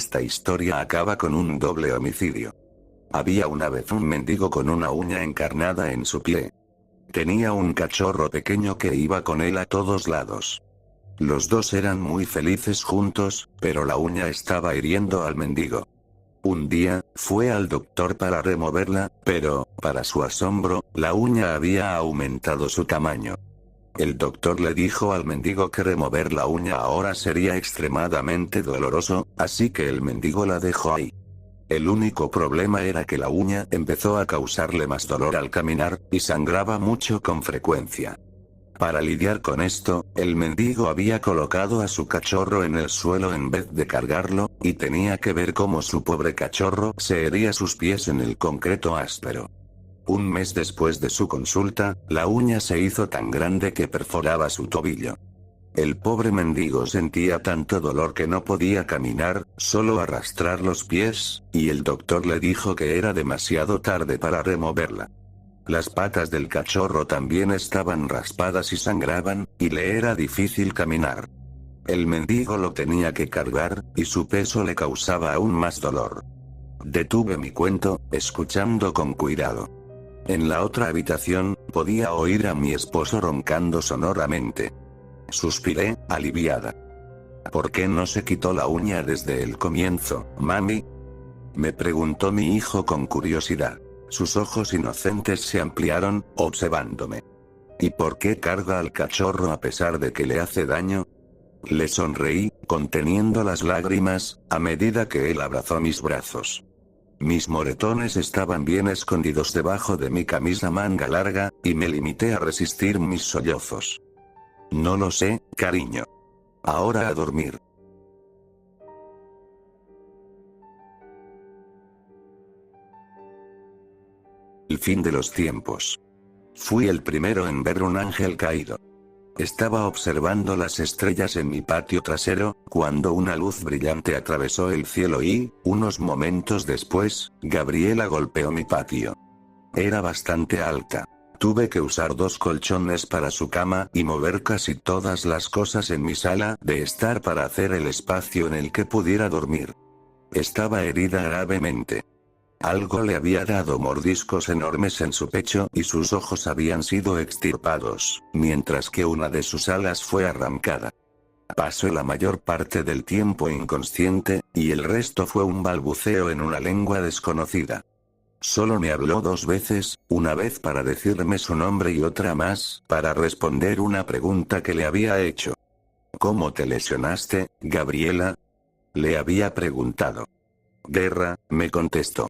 Esta historia acaba con un doble homicidio. Había una vez un mendigo con una uña encarnada en su pie. Tenía un cachorro pequeño que iba con él a todos lados. Los dos eran muy felices juntos, pero la uña estaba hiriendo al mendigo. Un día, fue al doctor para removerla, pero, para su asombro, la uña había aumentado su tamaño. El doctor le dijo al mendigo que remover la uña ahora sería extremadamente doloroso, así que el mendigo la dejó ahí. El único problema era que la uña empezó a causarle más dolor al caminar, y sangraba mucho con frecuencia. Para lidiar con esto, el mendigo había colocado a su cachorro en el suelo en vez de cargarlo, y tenía que ver cómo su pobre cachorro se hería sus pies en el concreto áspero. Un mes después de su consulta, la uña se hizo tan grande que perforaba su tobillo. El pobre mendigo sentía tanto dolor que no podía caminar, solo arrastrar los pies, y el doctor le dijo que era demasiado tarde para removerla. Las patas del cachorro también estaban raspadas y sangraban, y le era difícil caminar. El mendigo lo tenía que cargar, y su peso le causaba aún más dolor. Detuve mi cuento, escuchando con cuidado. En la otra habitación, podía oír a mi esposo roncando sonoramente. Suspiré, aliviada. ¿Por qué no se quitó la uña desde el comienzo, mami? Me preguntó mi hijo con curiosidad. Sus ojos inocentes se ampliaron, observándome. ¿Y por qué carga al cachorro a pesar de que le hace daño? Le sonreí, conteniendo las lágrimas, a medida que él abrazó mis brazos. Mis moretones estaban bien escondidos debajo de mi camisa manga larga, y me limité a resistir mis sollozos. No lo sé, cariño. Ahora a dormir. El fin de los tiempos. Fui el primero en ver un ángel caído. Estaba observando las estrellas en mi patio trasero, cuando una luz brillante atravesó el cielo y, unos momentos después, Gabriela golpeó mi patio. Era bastante alta. Tuve que usar 2 colchones para su cama y mover casi todas las cosas en mi sala de estar para hacer el espacio en el que pudiera dormir. Estaba herida gravemente. Algo le había dado mordiscos enormes en su pecho y sus ojos habían sido extirpados, mientras que una de sus alas fue arrancada. Pasó la mayor parte del tiempo inconsciente, y el resto fue un balbuceo en una lengua desconocida. Solo me habló 2 veces, una vez para decirme su nombre y otra más para responder una pregunta que le había hecho. ¿Cómo te lesionaste, Gabriela? Le había preguntado. Guerra, me contestó.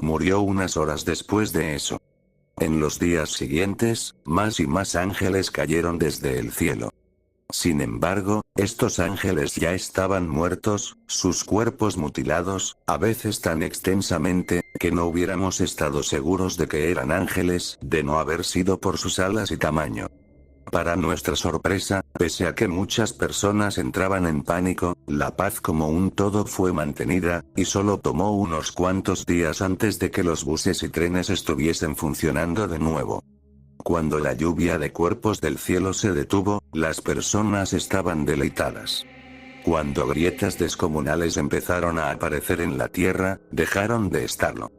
Murió unas horas después de eso. En los días siguientes, más y más ángeles cayeron desde el cielo. Sin embargo, estos ángeles ya estaban muertos, sus cuerpos mutilados, a veces tan extensamente, que no hubiéramos estado seguros de que eran ángeles, de no haber sido por sus alas y tamaño. Para nuestra sorpresa, pese a que muchas personas entraban en pánico, la paz como un todo fue mantenida, y solo tomó unos cuantos días antes de que los buses y trenes estuviesen funcionando de nuevo. Cuando la lluvia de cuerpos del cielo se detuvo, las personas estaban deleitadas. Cuando grietas descomunales empezaron a aparecer en la tierra, dejaron de estarlo.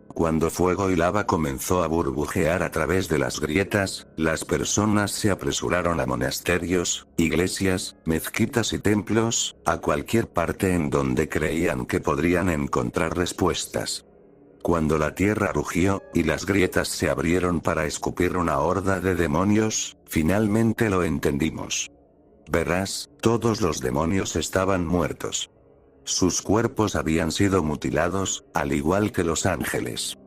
Cuando fuego y lava comenzó a burbujear a través de las grietas, las personas se apresuraron a monasterios, iglesias, mezquitas y templos, a cualquier parte en donde creían que podrían encontrar respuestas. Cuando la tierra rugió, y las grietas se abrieron para escupir una horda de demonios, finalmente lo entendimos. Verás, todos los demonios estaban muertos. Sus cuerpos habían sido mutilados, al igual que los ángeles.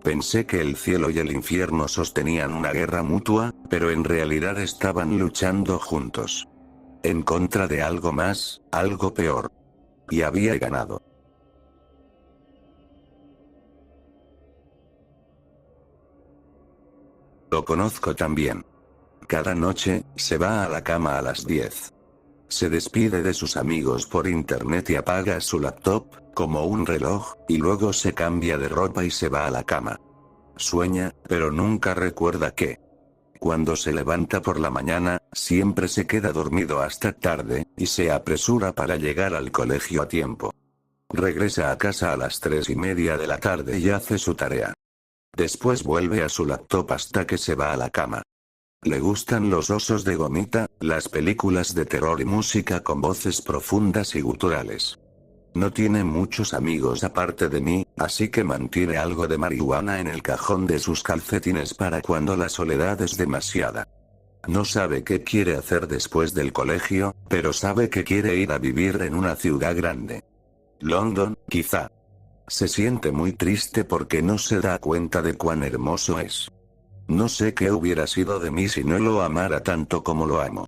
Pensé que el cielo y el infierno sostenían una guerra mutua, pero en realidad estaban luchando juntos. En contra de algo más, algo peor. Y había ganado. Lo conozco también. Cada noche, se va a la cama a las 10. Se despide de sus amigos por internet y apaga su laptop, como un reloj, y luego se cambia de ropa y se va a la cama. Sueña, pero nunca recuerda qué. Cuando se levanta por la mañana, siempre se queda dormido hasta tarde, y se apresura para llegar al colegio a tiempo. Regresa a casa a las 3:30 de la tarde y hace su tarea. Después vuelve a su laptop hasta que se va a la cama. Le gustan los osos de gomita, las películas de terror y música con voces profundas y guturales. No tiene muchos amigos aparte de mí, así que mantiene algo de marihuana en el cajón de sus calcetines para cuando la soledad es demasiada. No sabe qué quiere hacer después del colegio, pero sabe que quiere ir a vivir en una ciudad grande. London, quizá. Se siente muy triste porque no se da cuenta de cuán hermoso es. No sé qué hubiera sido de mí si no lo amara tanto como lo amo.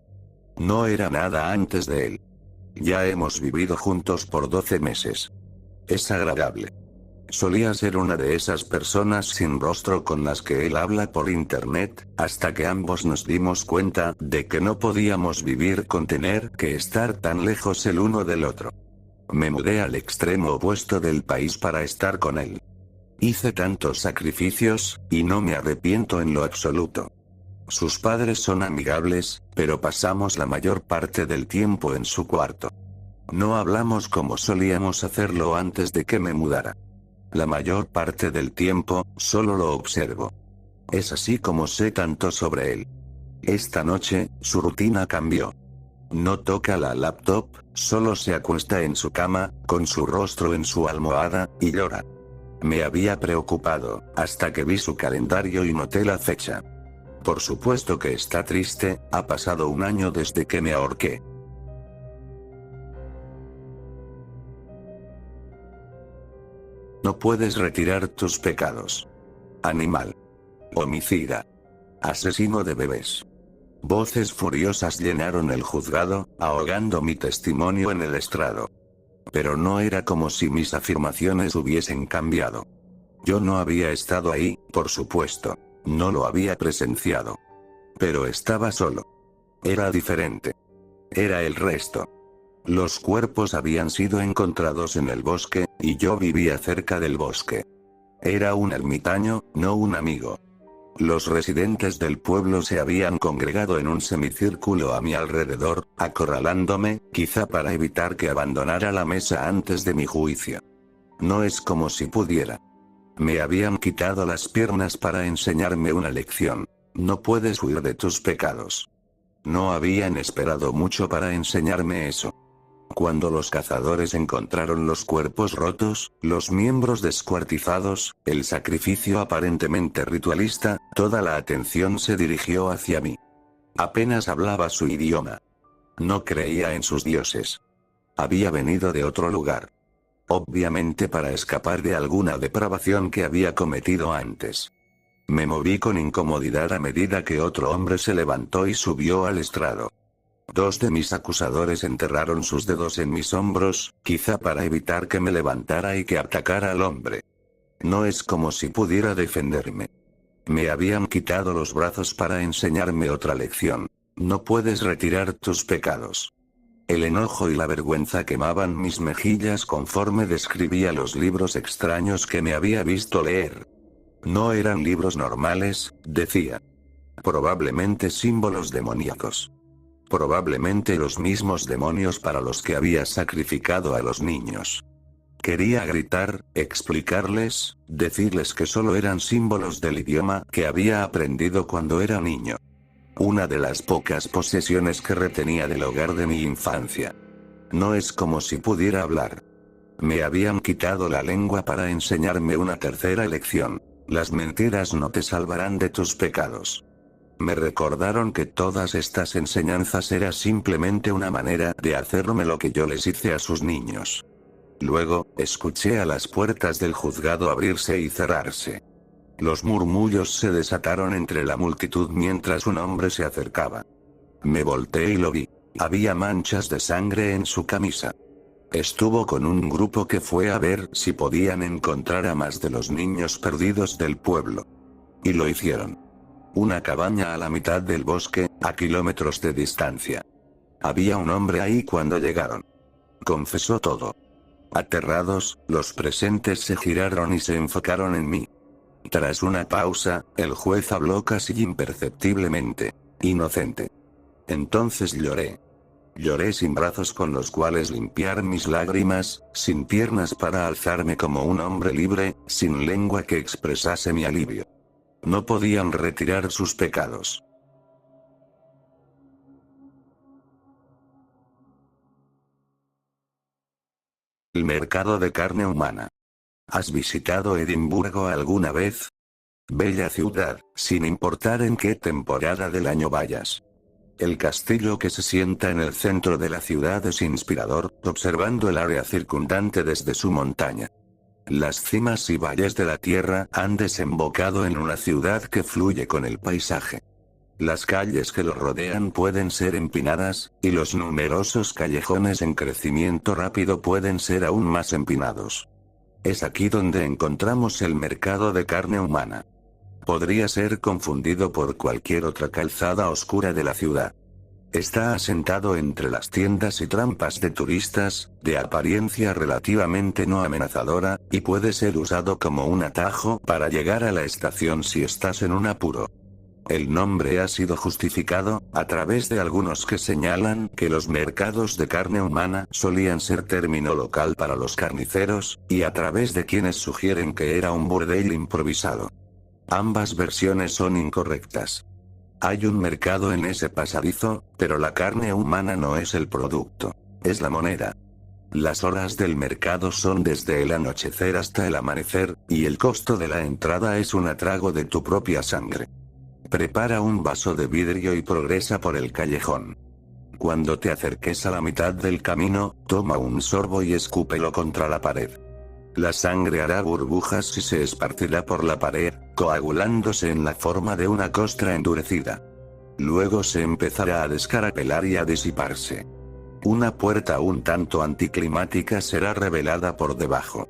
No era nada antes de él. Ya hemos vivido juntos por 12 meses. Es agradable. Solía ser una de esas personas sin rostro con las que él habla por internet, hasta que ambos nos dimos cuenta de que no podíamos vivir con tener que estar tan lejos el uno del otro. Me mudé al extremo opuesto del país para estar con él. Hice tantos sacrificios, y no me arrepiento en lo absoluto. Sus padres son amigables, pero pasamos la mayor parte del tiempo en su cuarto. No hablamos como solíamos hacerlo antes de que me mudara. La mayor parte del tiempo, solo lo observo. Es así como sé tanto sobre él. Esta noche, su rutina cambió. No toca la laptop, solo se acuesta en su cama, con su rostro en su almohada, y llora. Me había preocupado, hasta que vi su calendario y noté la fecha. Por supuesto que está triste, ha pasado un año desde que me ahorqué. No puedes retirar tus pecados. Animal. Homicida. Asesino de bebés. Voces furiosas llenaron el juzgado, ahogando mi testimonio en el estrado. Pero no era como si mis afirmaciones hubiesen cambiado. Yo no había estado ahí, por supuesto. No lo había presenciado. Pero estaba solo. Era diferente. Era el resto. Los cuerpos habían sido encontrados en el bosque, y yo vivía cerca del bosque. Era un ermitaño, no un amigo. Los residentes del pueblo se habían congregado en un semicírculo a mi alrededor, acorralándome, quizá para evitar que abandonara la mesa antes de mi juicio. No es como si pudiera. Me habían quitado las piernas para enseñarme una lección. No puedes huir de tus pecados. No habían esperado mucho para enseñarme eso. Cuando los cazadores encontraron los cuerpos rotos, los miembros descuartizados, el sacrificio aparentemente ritualista, toda la atención se dirigió hacia mí. Apenas hablaba su idioma. No creía en sus dioses. Había venido de otro lugar. Obviamente para escapar de alguna depravación que había cometido antes. Me moví con incomodidad a medida que otro hombre se levantó y subió al estrado. Dos de mis acusadores enterraron sus dedos en mis hombros, quizá para evitar que me levantara y que atacara al hombre. No es como si pudiera defenderme. Me habían quitado los brazos para enseñarme otra lección. No puedes retirar tus pecados. El enojo y la vergüenza quemaban mis mejillas conforme describía los libros extraños que me había visto leer. No eran libros normales, decía. Probablemente símbolos demoníacos. Probablemente los mismos demonios para los que había sacrificado a los niños. Quería gritar, explicarles, decirles que solo eran símbolos del idioma que había aprendido cuando era niño. Una de las pocas posesiones que retenía del hogar de mi infancia. No es como si pudiera hablar. Me habían quitado la lengua para enseñarme una tercera lección. Las mentiras no te salvarán de tus pecados. Me recordaron que todas estas enseñanzas era simplemente una manera de hacerme lo que yo les hice a sus niños. Luego, escuché a las puertas del juzgado abrirse y cerrarse. Los murmullos se desataron entre la multitud mientras un hombre se acercaba. Me volteé y lo vi. Había manchas de sangre en su camisa. Estuvo con un grupo que fue a ver si podían encontrar a más de los niños perdidos del pueblo. Y lo hicieron. Una cabaña a la mitad del bosque, a kilómetros de distancia. Había un hombre ahí cuando llegaron. Confesó todo. Aterrados, los presentes se giraron y se enfocaron en mí. Tras una pausa, el juez habló casi imperceptiblemente. Inocente. Entonces lloré. Lloré sin brazos con los cuales limpiar mis lágrimas, sin piernas para alzarme como un hombre libre, sin lengua que expresase mi alivio. No podían retirar sus pecados. El mercado de carne humana. ¿Has visitado Edimburgo alguna vez? Bella ciudad, sin importar en qué temporada del año vayas. El castillo que se sienta en el centro de la ciudad es inspirador, observando el área circundante desde su montaña. Las cimas y valles de la tierra han desembocado en una ciudad que fluye con el paisaje. Las calles que lo rodean pueden ser empinadas, y los numerosos callejones en crecimiento rápido pueden ser aún más empinados. Es aquí donde encontramos el mercado de carne humana. Podría ser confundido por cualquier otra calzada oscura de la ciudad. Está asentado entre las tiendas y trampas de turistas, de apariencia relativamente no amenazadora, y puede ser usado como un atajo para llegar a la estación si estás en un apuro. El nombre ha sido justificado, a través de algunos que señalan que los mercados de carne humana solían ser término local para los carniceros, y a través de quienes sugieren que era un burdel improvisado. Ambas versiones son incorrectas. Hay un mercado en ese pasadizo, pero la carne humana no es el producto, es la moneda. Las horas del mercado son desde el anochecer hasta el amanecer, y el costo de la entrada es un atrago de tu propia sangre. Prepara un vaso de vidrio y progresa por el callejón. Cuando te acerques a la mitad del camino, toma un sorbo y escúpelo contra la pared. La sangre hará burbujas y se esparcirá por la pared, coagulándose en la forma de una costra endurecida. Luego se empezará a descarapelar y a disiparse. Una puerta un tanto anticlimática será revelada por debajo.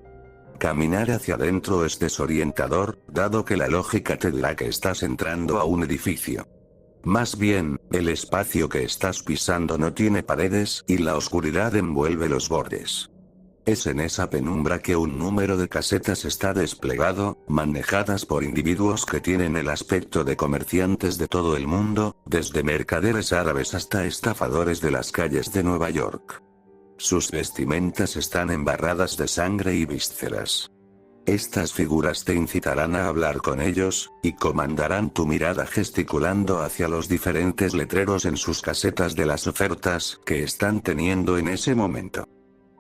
Caminar hacia adentro es desorientador, dado que la lógica te dirá que estás entrando a un edificio. Más bien, el espacio que estás pisando no tiene paredes y la oscuridad envuelve los bordes. Es en esa penumbra que un número de casetas está desplegado, manejadas por individuos que tienen el aspecto de comerciantes de todo el mundo, desde mercaderes árabes hasta estafadores de las calles de Nueva York. Sus vestimentas están embarradas de sangre y vísceras. Estas figuras te incitarán a hablar con ellos, y comandarán tu mirada gesticulando hacia los diferentes letreros en sus casetas de las ofertas que están teniendo en ese momento.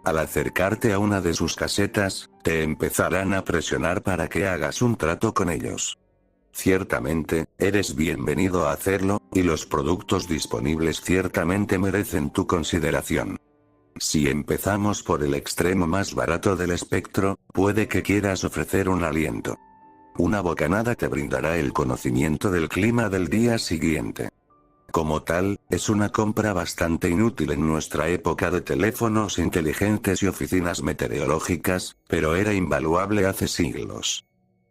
Al acercarte a una de sus casetas, te empezarán a presionar para que hagas un trato con ellos. Ciertamente, eres bienvenido a hacerlo, y los productos disponibles ciertamente merecen tu consideración. Si empezamos por el extremo más barato del espectro, puede que quieras ofrecer un aliento. Una bocanada te brindará el conocimiento del clima del día siguiente. Como tal, es una compra bastante inútil en nuestra época de teléfonos inteligentes y oficinas meteorológicas, pero era invaluable hace siglos.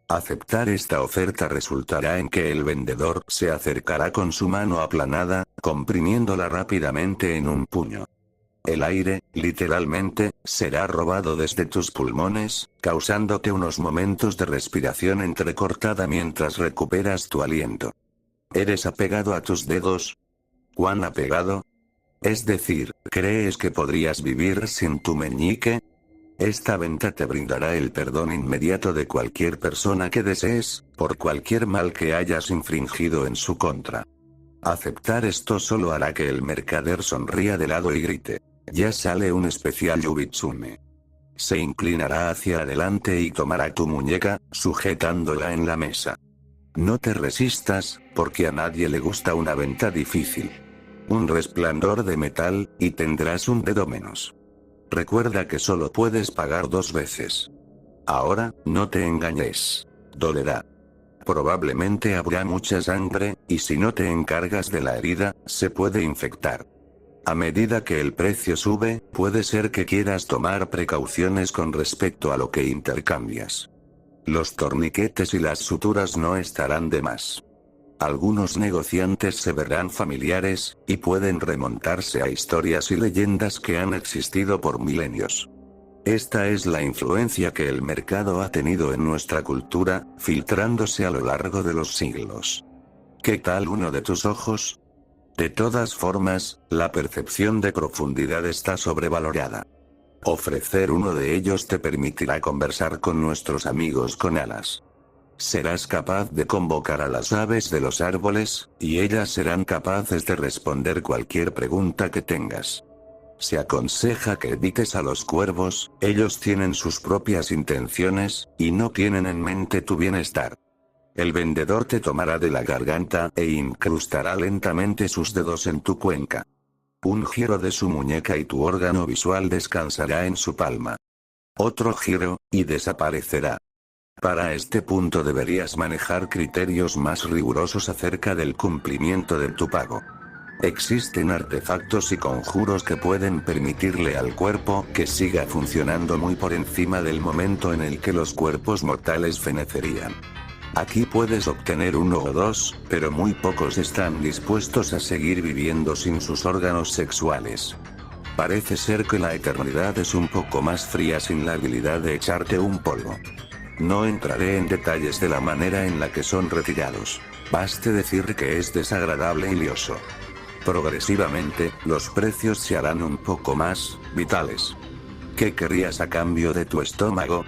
Aceptar esta oferta resultará en que el vendedor se acercará con su mano aplanada, comprimiéndola rápidamente en un puño. El aire, literalmente, será robado desde tus pulmones, causándote unos momentos de respiración entrecortada mientras recuperas tu aliento. ¿Eres apegado a tus dedos? ¿Cuán apegado? Es decir, ¿crees que podrías vivir sin tu meñique? Esta venta te brindará el perdón inmediato de cualquier persona que desees, por cualquier mal que hayas infringido en su contra. Aceptar esto solo hará que el mercader sonría de lado y grite: ya sale un especial Yubitsume. Se inclinará hacia adelante y tomará tu muñeca, sujetándola en la mesa. No te resistas, porque a nadie le gusta una venta difícil. Un resplandor de metal, y tendrás un dedo menos. Recuerda que solo puedes pagar 2 veces. Ahora, no te engañes. Dolerá. Probablemente habrá mucha sangre, y si no te encargas de la herida, se puede infectar. A medida que el precio sube, puede ser que quieras tomar precauciones con respecto a lo que intercambias. Los torniquetes y las suturas no estarán de más. Algunos negociantes se verán familiares, y pueden remontarse a historias y leyendas que han existido por milenios. Esta es la influencia que el mercado ha tenido en nuestra cultura, filtrándose a lo largo de los siglos. ¿Qué tal uno de tus ojos? De todas formas, la percepción de profundidad está sobrevalorada. Ofrecer uno de ellos te permitirá conversar con nuestros amigos con alas. Serás capaz de convocar a las aves de los árboles, y ellas serán capaces de responder cualquier pregunta que tengas. Se aconseja que evites a los cuervos, ellos tienen sus propias intenciones, y no tienen en mente tu bienestar. El vendedor te tomará de la garganta e incrustará lentamente sus dedos en tu cuenca. Un giro de su muñeca y tu órgano visual descansará en su palma. Otro giro, y desaparecerá. Para este punto deberías manejar criterios más rigurosos acerca del cumplimiento de tu pago. Existen artefactos y conjuros que pueden permitirle al cuerpo que siga funcionando muy por encima del momento en el que los cuerpos mortales fenecerían. Aquí puedes obtener uno o dos, pero muy pocos están dispuestos a seguir viviendo sin sus órganos sexuales. Parece ser que la eternidad es un poco más fría sin la habilidad de echarte un polvo. No entraré en detalles de la manera en la que son retirados. Baste decir que es desagradable y lioso. Progresivamente, los precios se harán un poco más vitales. ¿Qué querrías a cambio de tu estómago?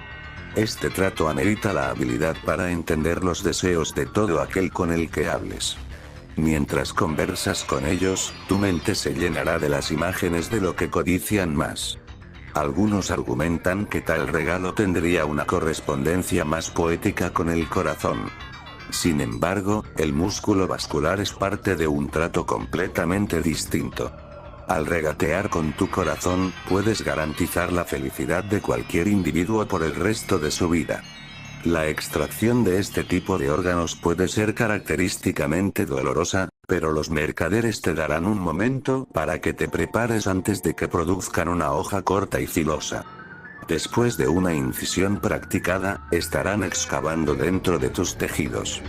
Este trato amerita la habilidad para entender los deseos de todo aquel con el que hables. Mientras conversas con ellos, tu mente se llenará de las imágenes de lo que codician más. Algunos argumentan que tal regalo tendría una correspondencia más poética con el corazón. Sin embargo, el músculo vascular es parte de un trato completamente distinto. Al regatear con tu corazón, puedes garantizar la felicidad de cualquier individuo por el resto de su vida. La extracción de este tipo de órganos puede ser característicamente dolorosa, pero los mercaderes te darán un momento para que te prepares antes de que produzcan una hoja corta y filosa. Después de una incisión practicada, estarán excavando dentro de tus tejidos.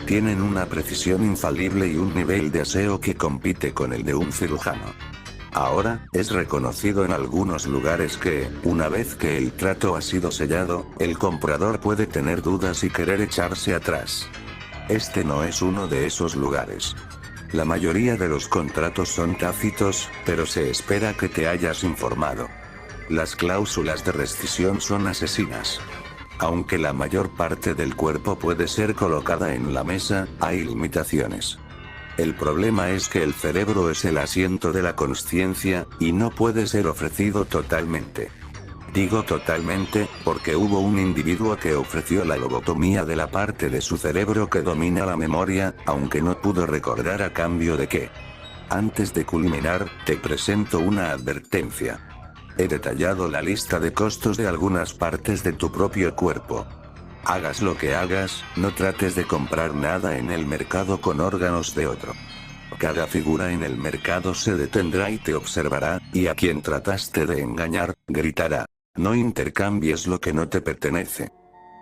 Tienen una precisión infalible y un nivel de aseo que compite con el de un cirujano. Ahora, es reconocido en algunos lugares que, una vez que el trato ha sido sellado, el comprador puede tener dudas y querer echarse atrás. Este no es uno de esos lugares. La mayoría de los contratos son tácitos, pero se espera que te hayas informado. Las cláusulas de rescisión son asesinas. Aunque la mayor parte del cuerpo puede ser colocada en la mesa, hay limitaciones. El problema es que el cerebro es el asiento de la consciencia, y no puede ser ofrecido totalmente. Digo totalmente, porque hubo un individuo que ofreció la lobotomía de la parte de su cerebro que domina la memoria, aunque no pudo recordar a cambio de qué. Antes de culminar, te presento una advertencia. He detallado la lista de costos de algunas partes de tu propio cuerpo. Hagas lo que hagas, no trates de comprar nada en el mercado con órganos de otro. Cada figura en el mercado se detendrá y te observará, y a quien trataste de engañar, gritará. No intercambies lo que no te pertenece.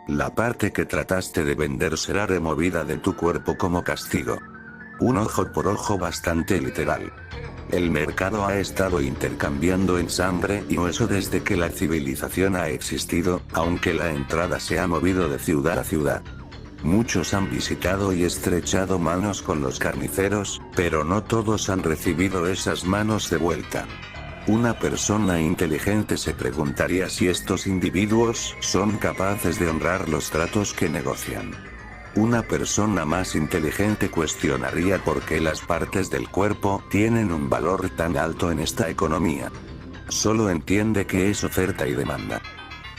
La parte que trataste de vender será removida de tu cuerpo como castigo. Un ojo por ojo bastante literal. El mercado ha estado intercambiando ensambre y hueso desde que la civilización ha existido, aunque la entrada se ha movido de ciudad a ciudad. Muchos han visitado y estrechado manos con los carniceros, pero no todos han recibido esas manos de vuelta. Una persona inteligente se preguntaría si estos individuos son capaces de honrar los tratos que negocian. Una persona más inteligente cuestionaría por qué las partes del cuerpo tienen un valor tan alto en esta economía. Solo entiende que es oferta y demanda.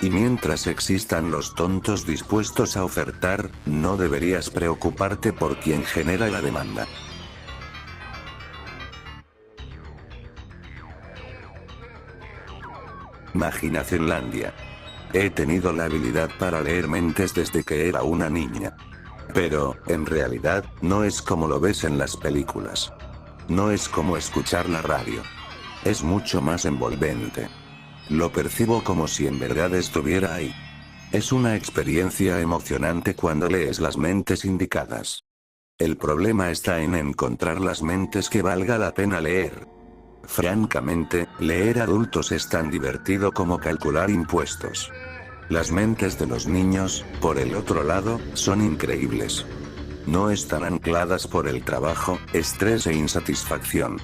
Y mientras existan los tontos dispuestos a ofertar, no deberías preocuparte por quien genera la demanda. Imaginacionlandia. He tenido la habilidad para leer mentes desde que era una niña. Pero, en realidad, no es como lo ves en las películas. No es como escuchar la radio. Es mucho más envolvente. Lo percibo como si en verdad estuviera ahí. Es una experiencia emocionante cuando lees las mentes indicadas. El problema está en encontrar las mentes que valga la pena leer. Francamente, leer adultos es tan divertido como calcular impuestos. Las mentes de los niños, por el otro lado, son increíbles. no están ancladas por el trabajo, estrés e insatisfacción.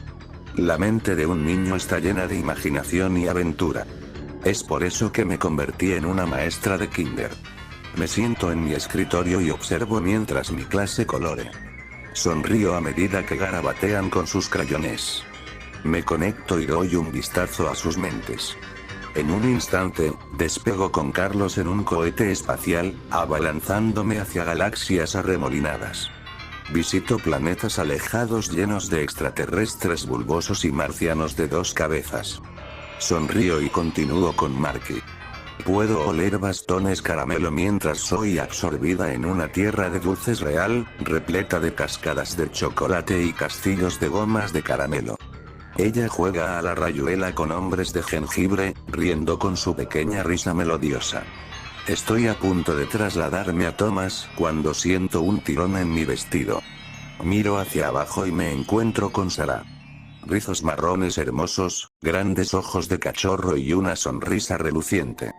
La mente de un niño está llena de imaginación y aventura. Es por eso que me convertí en una maestra de kinder. Me siento en mi escritorio y observo mientras mi clase colore. Sonrío a medida que garabatean con sus crayones. Me conecto y doy un vistazo a sus mentes. En un instante, despego con Carlos en un cohete espacial, abalanzándome hacia galaxias arremolinadas. Visito planetas alejados llenos de extraterrestres bulbosos y marcianos de dos cabezas. Sonrío y continúo con Marky. Puedo oler bastones caramelo mientras soy absorbida en una tierra de dulces real, repleta de cascadas de chocolate y castillos de gomas de caramelo. Ella juega a la rayuela con hombres de jengibre, riendo con su pequeña risa melodiosa. Estoy a punto de trasladarme a Thomas cuando siento un tirón en mi vestido. Miro hacia abajo y me encuentro con Sarah. Rizos marrones hermosos, grandes ojos de cachorro y una sonrisa reluciente.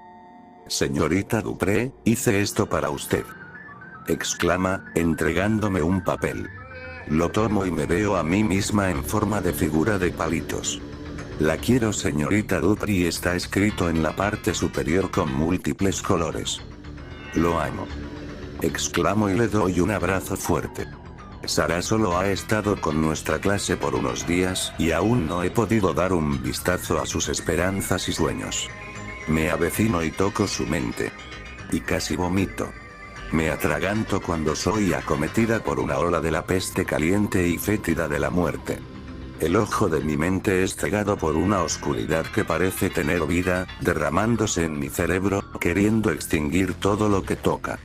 Señorita Dupré, hice esto para usted. Exclama, entregándome un papel. Lo tomo y me veo a mí misma en forma de figura de palitos. La quiero, señorita Dupré, y está escrito en la parte superior con múltiples colores. Lo amo. Exclamo y le doy un abrazo fuerte. Sarah solo ha estado con nuestra clase por unos días y aún no he podido dar un vistazo a sus esperanzas y sueños. Me avecino y toco su mente. Y casi vomito. Me atraganto cuando soy acometida por una ola de la peste caliente y fétida de la muerte. El ojo de mi mente es cegado por una oscuridad que parece tener vida, derramándose en mi cerebro, queriendo extinguir todo lo que toca.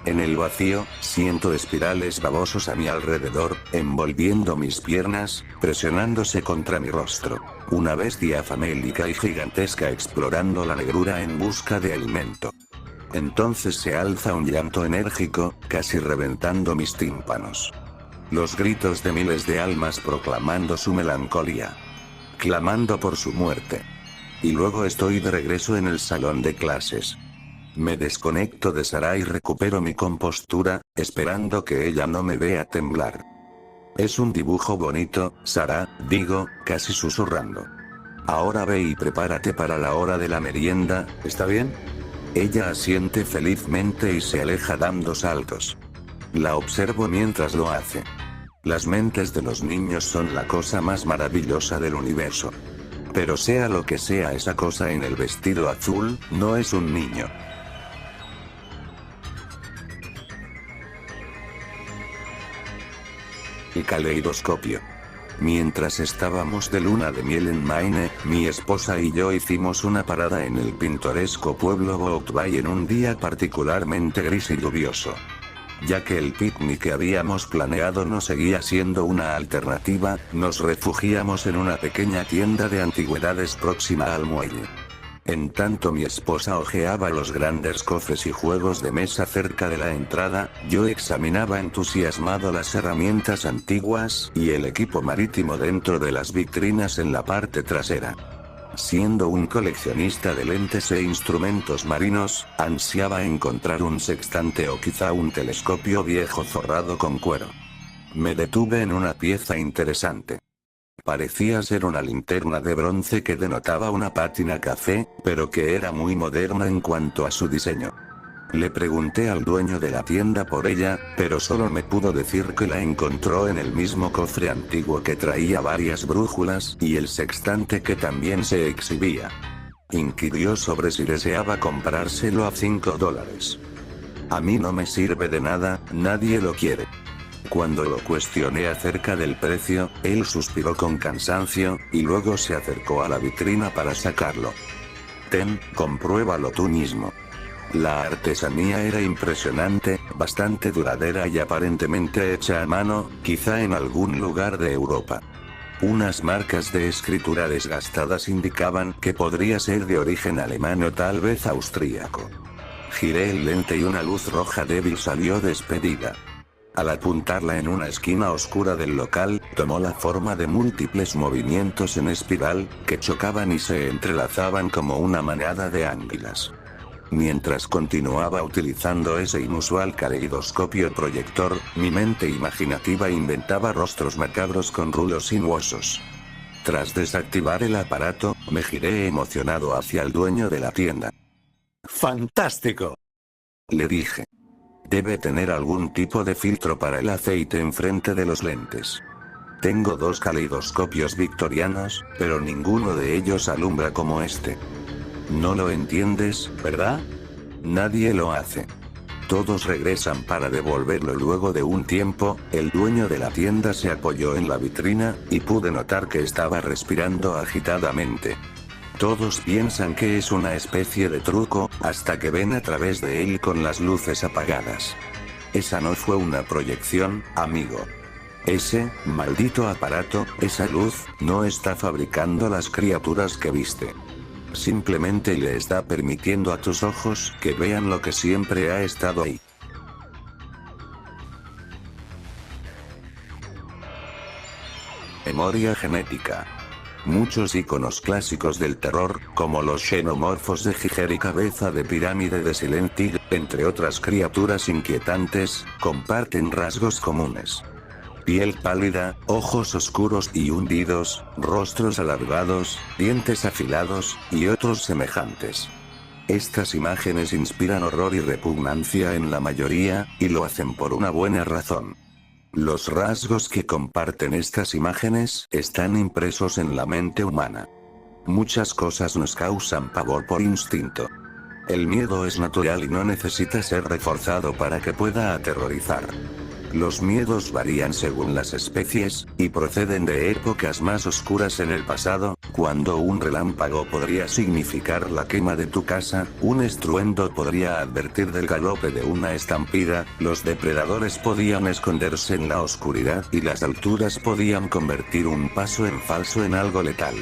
En el vacío, siento espirales babosos a mi alrededor, envolviendo mis piernas, presionándose contra mi rostro. Una bestia famélica y gigantesca explorando la negrura en busca de alimento. Entonces se alza un llanto enérgico, casi reventando mis tímpanos. Los gritos de miles de almas proclamando su melancolía. Clamando por su muerte. Y luego estoy de regreso en el salón de clases. Me desconecto de Sarah y recupero mi compostura, esperando que ella no me vea temblar. Es un dibujo bonito, Sarah, digo, casi susurrando. Ahora ve y prepárate para la hora de la merienda, ¿está bien? Ella asiente felizmente y se aleja dando saltos. La observo mientras lo hace. Las mentes de los niños son la cosa más maravillosa del universo. Pero sea lo que sea esa cosa en el vestido azul, no es un niño. El caleidoscopio. Mientras estábamos de luna de miel en Maine, mi esposa y yo hicimos una parada en el pintoresco pueblo Boat Bay en un día particularmente gris y lluvioso. Ya que el picnic que habíamos planeado no seguía siendo una alternativa, nos refugiamos en una pequeña tienda de antigüedades próxima al muelle. En tanto mi esposa hojeaba los grandes cofres y juegos de mesa cerca de la entrada, yo examinaba entusiasmado las herramientas antiguas y el equipo marítimo dentro de las vitrinas en la parte trasera. Siendo un coleccionista de lentes e instrumentos marinos, ansiaba encontrar un sextante o quizá un telescopio viejo forrado con cuero. Me detuve en una pieza interesante. Parecía ser una linterna de bronce que denotaba una pátina café, pero que era muy moderna en cuanto a su diseño. Le pregunté al dueño de la tienda por ella, pero solo me pudo decir que la encontró en el mismo cofre antiguo que traía varias brújulas y el sextante que también se exhibía. Inquirió sobre si deseaba comprárselo a $5. A mí no me sirve de nada, nadie lo quiere. Cuando lo cuestioné acerca del precio, él suspiró con cansancio, y luego se acercó a la vitrina para sacarlo. Ten, compruébalo tú mismo. La artesanía era impresionante, bastante duradera y aparentemente hecha a mano, quizá en algún lugar de Europa. Unas marcas de escritura desgastadas indicaban que podría ser de origen alemán o tal vez austríaco. Giré el lente y una luz roja débil salió despedida. Al apuntarla en una esquina oscura del local, tomó la forma de múltiples movimientos en espiral, que chocaban y se entrelazaban como una manada de anguilas. Mientras continuaba utilizando ese inusual caleidoscopio proyector, mi mente imaginativa inventaba rostros macabros con rulos sinuosos. Tras desactivar el aparato, me giré emocionado hacia el dueño de la tienda. ¡Fantástico!, le dije. Debe tener algún tipo de filtro para el aceite enfrente de los lentes. Tengo 2 caleidoscopios victorianos, pero ninguno de ellos alumbra como este. No lo entiendes, ¿verdad? Nadie lo hace. Todos regresan para devolverlo luego de un tiempo. El dueño de la tienda se apoyó en la vitrina, y pude notar que estaba respirando agitadamente. Todos piensan que es una especie de truco, hasta que ven a través de él con las luces apagadas. Esa no fue una proyección, amigo. Ese maldito aparato, esa luz, no está fabricando las criaturas que viste. Simplemente le está permitiendo a tus ojos que vean lo que siempre ha estado ahí. Memoria genética. Muchos iconos clásicos del terror, como los xenomorfos de Giger y cabeza de pirámide de Silent Hill, entre otras criaturas inquietantes, comparten rasgos comunes. Piel pálida, ojos oscuros y hundidos, rostros alargados, dientes afilados, y otros semejantes. Estas imágenes inspiran horror y repugnancia en la mayoría, y lo hacen por una buena razón. Los rasgos que comparten estas imágenes están impresos en la mente humana. Muchas cosas nos causan pavor por instinto. El miedo es natural y no necesita ser reforzado para que pueda aterrorizar. Los miedos varían según las especies, y proceden de épocas más oscuras en el pasado, cuando un relámpago podría significar la quema de tu casa, un estruendo podría advertir del galope de una estampida, los depredadores podían esconderse en la oscuridad y las alturas podían convertir un paso en falso en algo letal.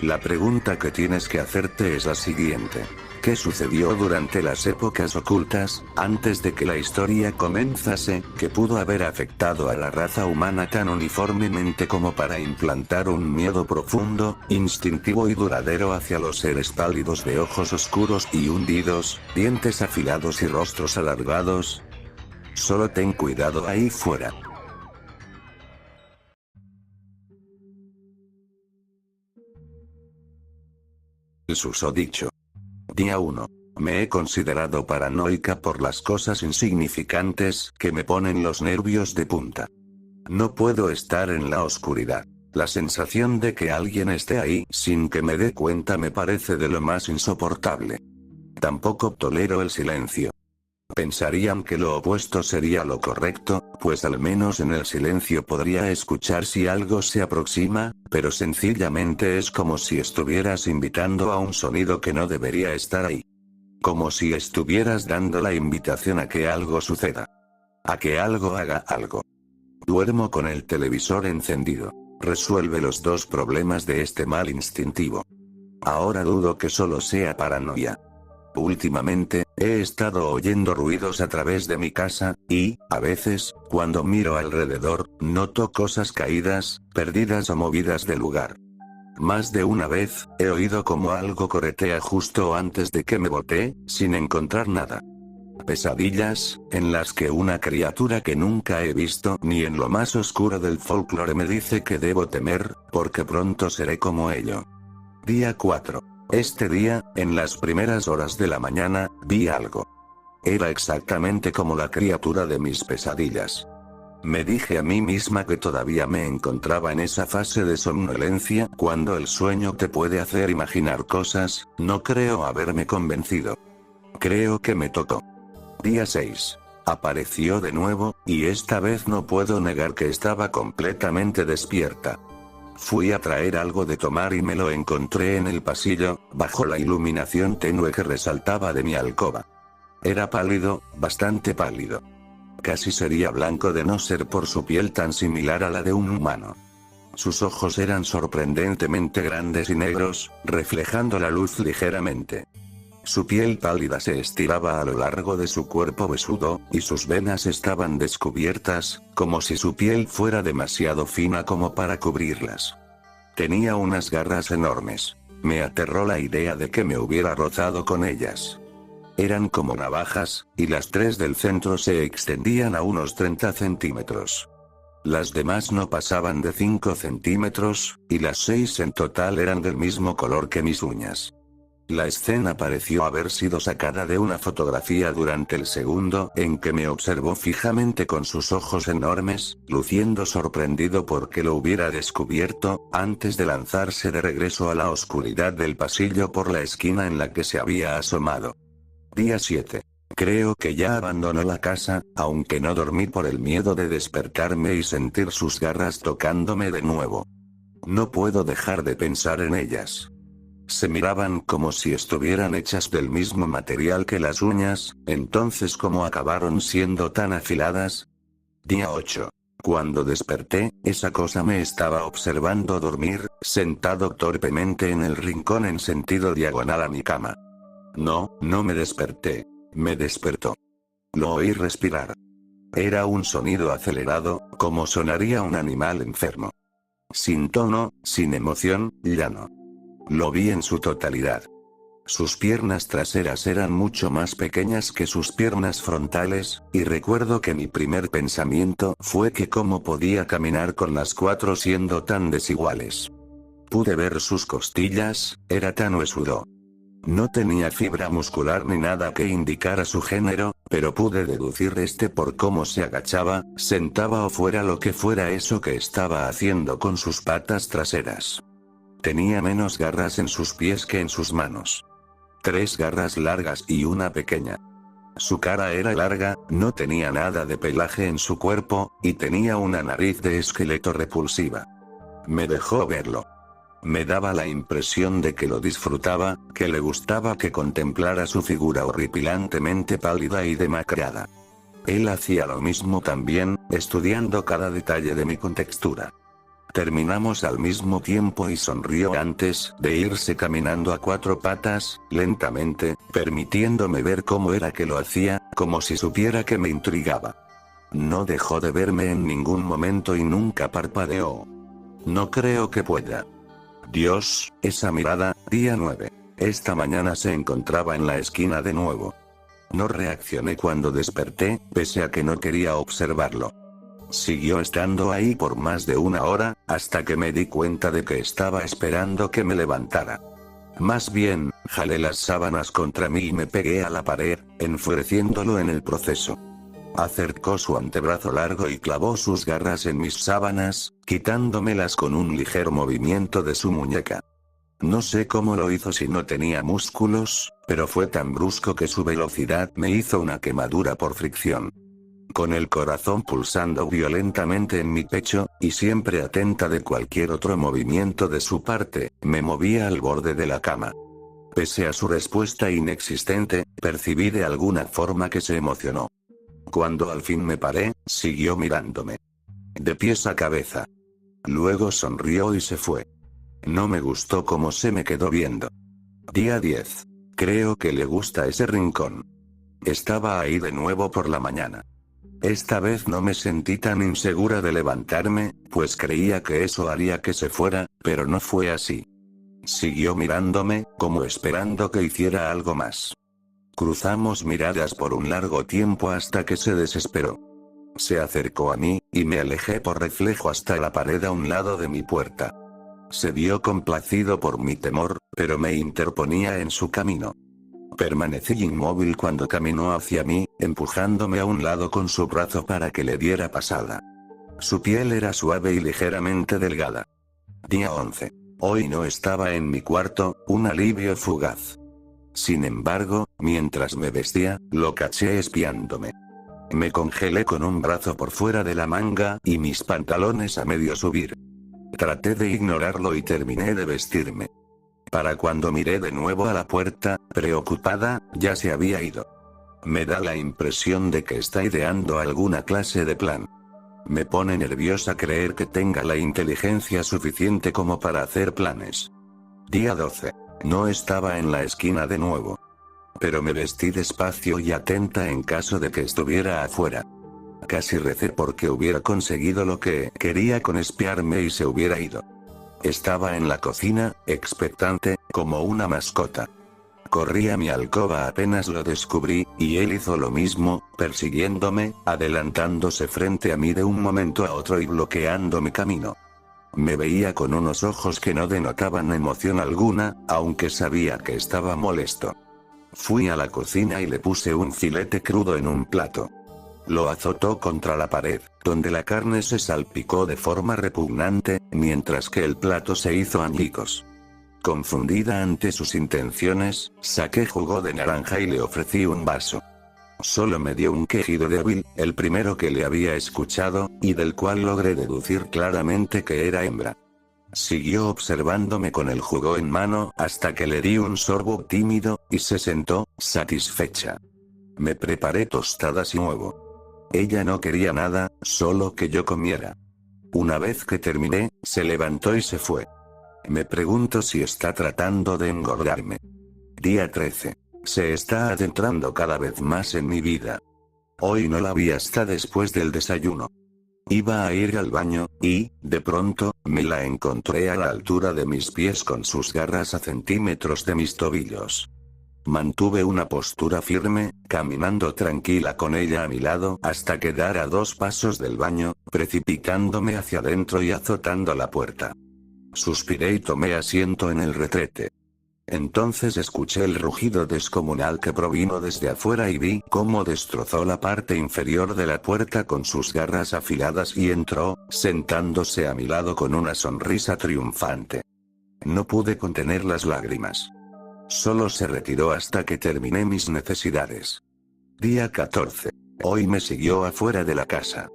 La pregunta que tienes que hacerte es la siguiente. ¿Qué sucedió durante las épocas ocultas, antes de que la historia comenzase, que pudo haber afectado a la raza humana tan uniformemente como para implantar un miedo profundo, instintivo y duradero hacia los seres pálidos de ojos oscuros y hundidos, dientes afilados y rostros alargados? Solo ten cuidado ahí fuera. El susodicho. Día 1. Me he considerado paranoica por las cosas insignificantes que me ponen los nervios de punta. No puedo estar en la oscuridad. La sensación de que alguien esté ahí sin que me dé cuenta me parece de lo más insoportable. Tampoco tolero el silencio. Pensarían que lo opuesto sería lo correcto, pues al menos en el silencio podría escuchar si algo se aproxima, pero sencillamente es como si estuvieras invitando a un sonido que no debería estar ahí. Como si estuvieras dando la invitación a que algo suceda. A que algo haga algo. Duermo con el televisor encendido. Resuelve los 2 problemas de este mal instintivo. Ahora dudo que solo sea paranoia. Últimamente, he estado oyendo ruidos a través de mi casa, y, a veces, cuando miro alrededor, noto cosas caídas, perdidas o movidas de lugar. Más de una vez, he oído como algo corretea justo antes de que me boté, sin encontrar nada. Pesadillas, en las que una criatura que nunca he visto ni en lo más oscuro del folclore me dice que debo temer, porque pronto seré como ello. Día 4. Este día, en las primeras horas de la mañana, vi algo. Era exactamente como la criatura de mis pesadillas. Me dije a mí misma que todavía me encontraba en esa fase de somnolencia cuando el sueño te puede hacer imaginar cosas. No creo haberme convencido. Creo que me tocó. Día 6. Apareció de nuevo, y esta vez no puedo negar que estaba completamente despierta. Fui a traer algo de tomar y me lo encontré en el pasillo, bajo la iluminación tenue que resaltaba de mi alcoba. Era pálido, bastante pálido. Casi sería blanco de no ser por su piel tan similar a la de un humano. Sus ojos eran sorprendentemente grandes y negros, reflejando la luz ligeramente. Su piel pálida se estiraba a lo largo de su cuerpo besudo, y sus venas estaban descubiertas, como si su piel fuera demasiado fina como para cubrirlas. Tenía unas garras enormes. Me aterró la idea de que me hubiera rozado con ellas. Eran como navajas, y las 3 del centro se extendían a unos 30 centímetros. Las demás no pasaban de 5 centímetros, y las 6 en total eran del mismo color que mis uñas. La escena pareció haber sido sacada de una fotografía durante el segundo en que me observó fijamente con sus ojos enormes, luciendo sorprendido porque lo hubiera descubierto, antes de lanzarse de regreso a la oscuridad del pasillo por la esquina en la que se había asomado. Día 7. Creo que ya abandonó la casa, aunque no dormí por el miedo de despertarme y sentir sus garras tocándome de nuevo. No puedo dejar de pensar en ellas. Se miraban como si estuvieran hechas del mismo material que las uñas, entonces ¿cómo acabaron siendo tan afiladas? Día 8. Cuando desperté, esa cosa me estaba observando dormir, sentado torpemente en el rincón en sentido diagonal a mi cama. No me desperté. Me despertó. Lo oí respirar. Era un sonido acelerado, como sonaría un animal enfermo. Sin tono, sin emoción, llano. Lo vi en su totalidad. Sus piernas traseras eran mucho más pequeñas que sus piernas frontales, y recuerdo que mi primer pensamiento fue que cómo podía caminar con las 4 siendo tan desiguales. Pude ver sus costillas, era tan huesudo. No tenía fibra muscular ni nada que indicara su género, pero pude deducir por cómo se agachaba, sentaba o fuera lo que fuera eso que estaba haciendo con sus patas traseras. Tenía menos garras en sus pies que en sus manos. 3 garras largas y una pequeña. Su cara era larga, no tenía nada de pelaje en su cuerpo, y tenía una nariz de esqueleto repulsiva. Me dejó verlo. Me daba la impresión de que lo disfrutaba, que le gustaba que contemplara su figura horripilantemente pálida y demacrada. Él hacía lo mismo también, estudiando cada detalle de mi contextura. Terminamos al mismo tiempo y sonrió antes de irse caminando a 4 patas, lentamente, permitiéndome ver cómo era que lo hacía, como si supiera que me intrigaba. No dejó de verme en ningún momento y nunca parpadeó. No creo que pueda. Dios, esa mirada. Día 9. Esta mañana se encontraba en la esquina de nuevo. No reaccioné cuando desperté, pese a que no quería observarlo. Siguió estando ahí por más de 1 hora, hasta que me di cuenta de que estaba esperando que me levantara. Más bien, jalé las sábanas contra mí y me pegué a la pared, enfureciéndolo en el proceso. Acercó su antebrazo largo y clavó sus garras en mis sábanas, quitándomelas con un ligero movimiento de su muñeca. No sé cómo lo hizo si no tenía músculos, pero fue tan brusco que su velocidad me hizo una quemadura por fricción. Con el corazón pulsando violentamente en mi pecho, y siempre atenta de cualquier otro movimiento de su parte, me movía al borde de la cama. Pese a su respuesta inexistente, percibí de alguna forma que se emocionó. Cuando al fin me paré, siguió mirándome. De pies a cabeza. Luego sonrió y se fue. No me gustó cómo se me quedó viendo. Día 10. Creo que le gusta ese rincón. Estaba ahí de nuevo por la mañana. Esta vez no me sentí tan insegura de levantarme, pues creía que eso haría que se fuera, pero no fue así. Siguió mirándome, como esperando que hiciera algo más. Cruzamos miradas por un largo tiempo hasta que se desesperó. Se acercó a mí, y me alejé por reflejo hasta la pared a un lado de mi puerta. Se vio complacido por mi temor, pero me interponía en su camino. Permanecí inmóvil cuando caminó hacia mí, empujándome a un lado con su brazo para que le diera pasada. Su piel era suave y ligeramente delgada. Día 11. Hoy no estaba en mi cuarto, un alivio fugaz. Sin embargo, mientras me vestía, lo caché espiándome. Me congelé con un brazo por fuera de la manga y mis pantalones a medio subir. Traté de ignorarlo y terminé de vestirme. Para cuando miré de nuevo a la puerta, preocupada, ya se había ido. Me da la impresión de que está ideando alguna clase de plan. Me pone nerviosa creer que tenga la inteligencia suficiente como para hacer planes. Día 12. No estaba en la esquina de nuevo. Pero me vestí despacio y atenta en caso de que estuviera afuera. Casi recé porque hubiera conseguido lo que quería con espiarme y se hubiera ido. Estaba en la cocina, expectante, como una mascota. Corrí a mi alcoba apenas lo descubrí, y él hizo lo mismo, persiguiéndome, adelantándose frente a mí de un momento a otro y bloqueando mi camino. Me veía con unos ojos que no denotaban emoción alguna, aunque sabía que estaba molesto. Fui a la cocina y le puse un filete crudo en un plato. Lo azotó contra la pared, donde la carne se salpicó de forma repugnante, mientras que el plato se hizo añicos. Confundida ante sus intenciones, saqué jugo de naranja y le ofrecí un vaso. Solo me dio un quejido débil, el primero que le había escuchado, y del cual logré deducir claramente que era hembra. Siguió observándome con el jugo en mano hasta que le di un sorbo tímido, y se sentó, satisfecha. Me preparé tostadas y huevo. Ella no quería nada, solo que yo comiera. Una vez que terminé, se levantó y se fue. Me pregunto si está tratando de engordarme. Día 13. Se está adentrando cada vez más en mi vida. Hoy no la vi hasta después del desayuno. Iba a ir al baño, y, de pronto, me la encontré a la altura de mis pies con sus garras a centímetros de mis tobillos. Mantuve una postura firme, caminando tranquila con ella a mi lado hasta que dar a 2 pasos del baño, precipitándome hacia adentro y azotando la puerta. Suspiré y tomé asiento en el retrete. Entonces escuché el rugido descomunal que provino desde afuera y vi cómo destrozó la parte inferior de la puerta con sus garras afiladas y entró, sentándose a mi lado con una sonrisa triunfante. No pude contener las lágrimas. Solo se retiró hasta que terminé mis necesidades. Día 14. Hoy me siguió afuera de la casa.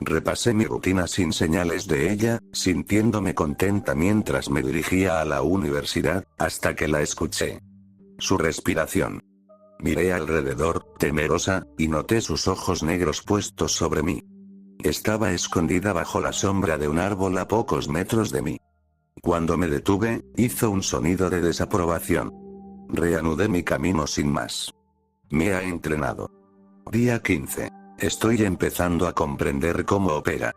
Repasé mi rutina sin señales de ella, sintiéndome contenta mientras me dirigía a la universidad, hasta que la escuché. Su respiración. Miré alrededor, temerosa, y noté sus ojos negros puestos sobre mí. Estaba escondida bajo la sombra de un árbol a pocos metros de mí. Cuando me detuve, hizo un sonido de desaprobación. Reanudé mi camino sin más. Me ha entrenado. Día 15. Estoy empezando a comprender cómo opera.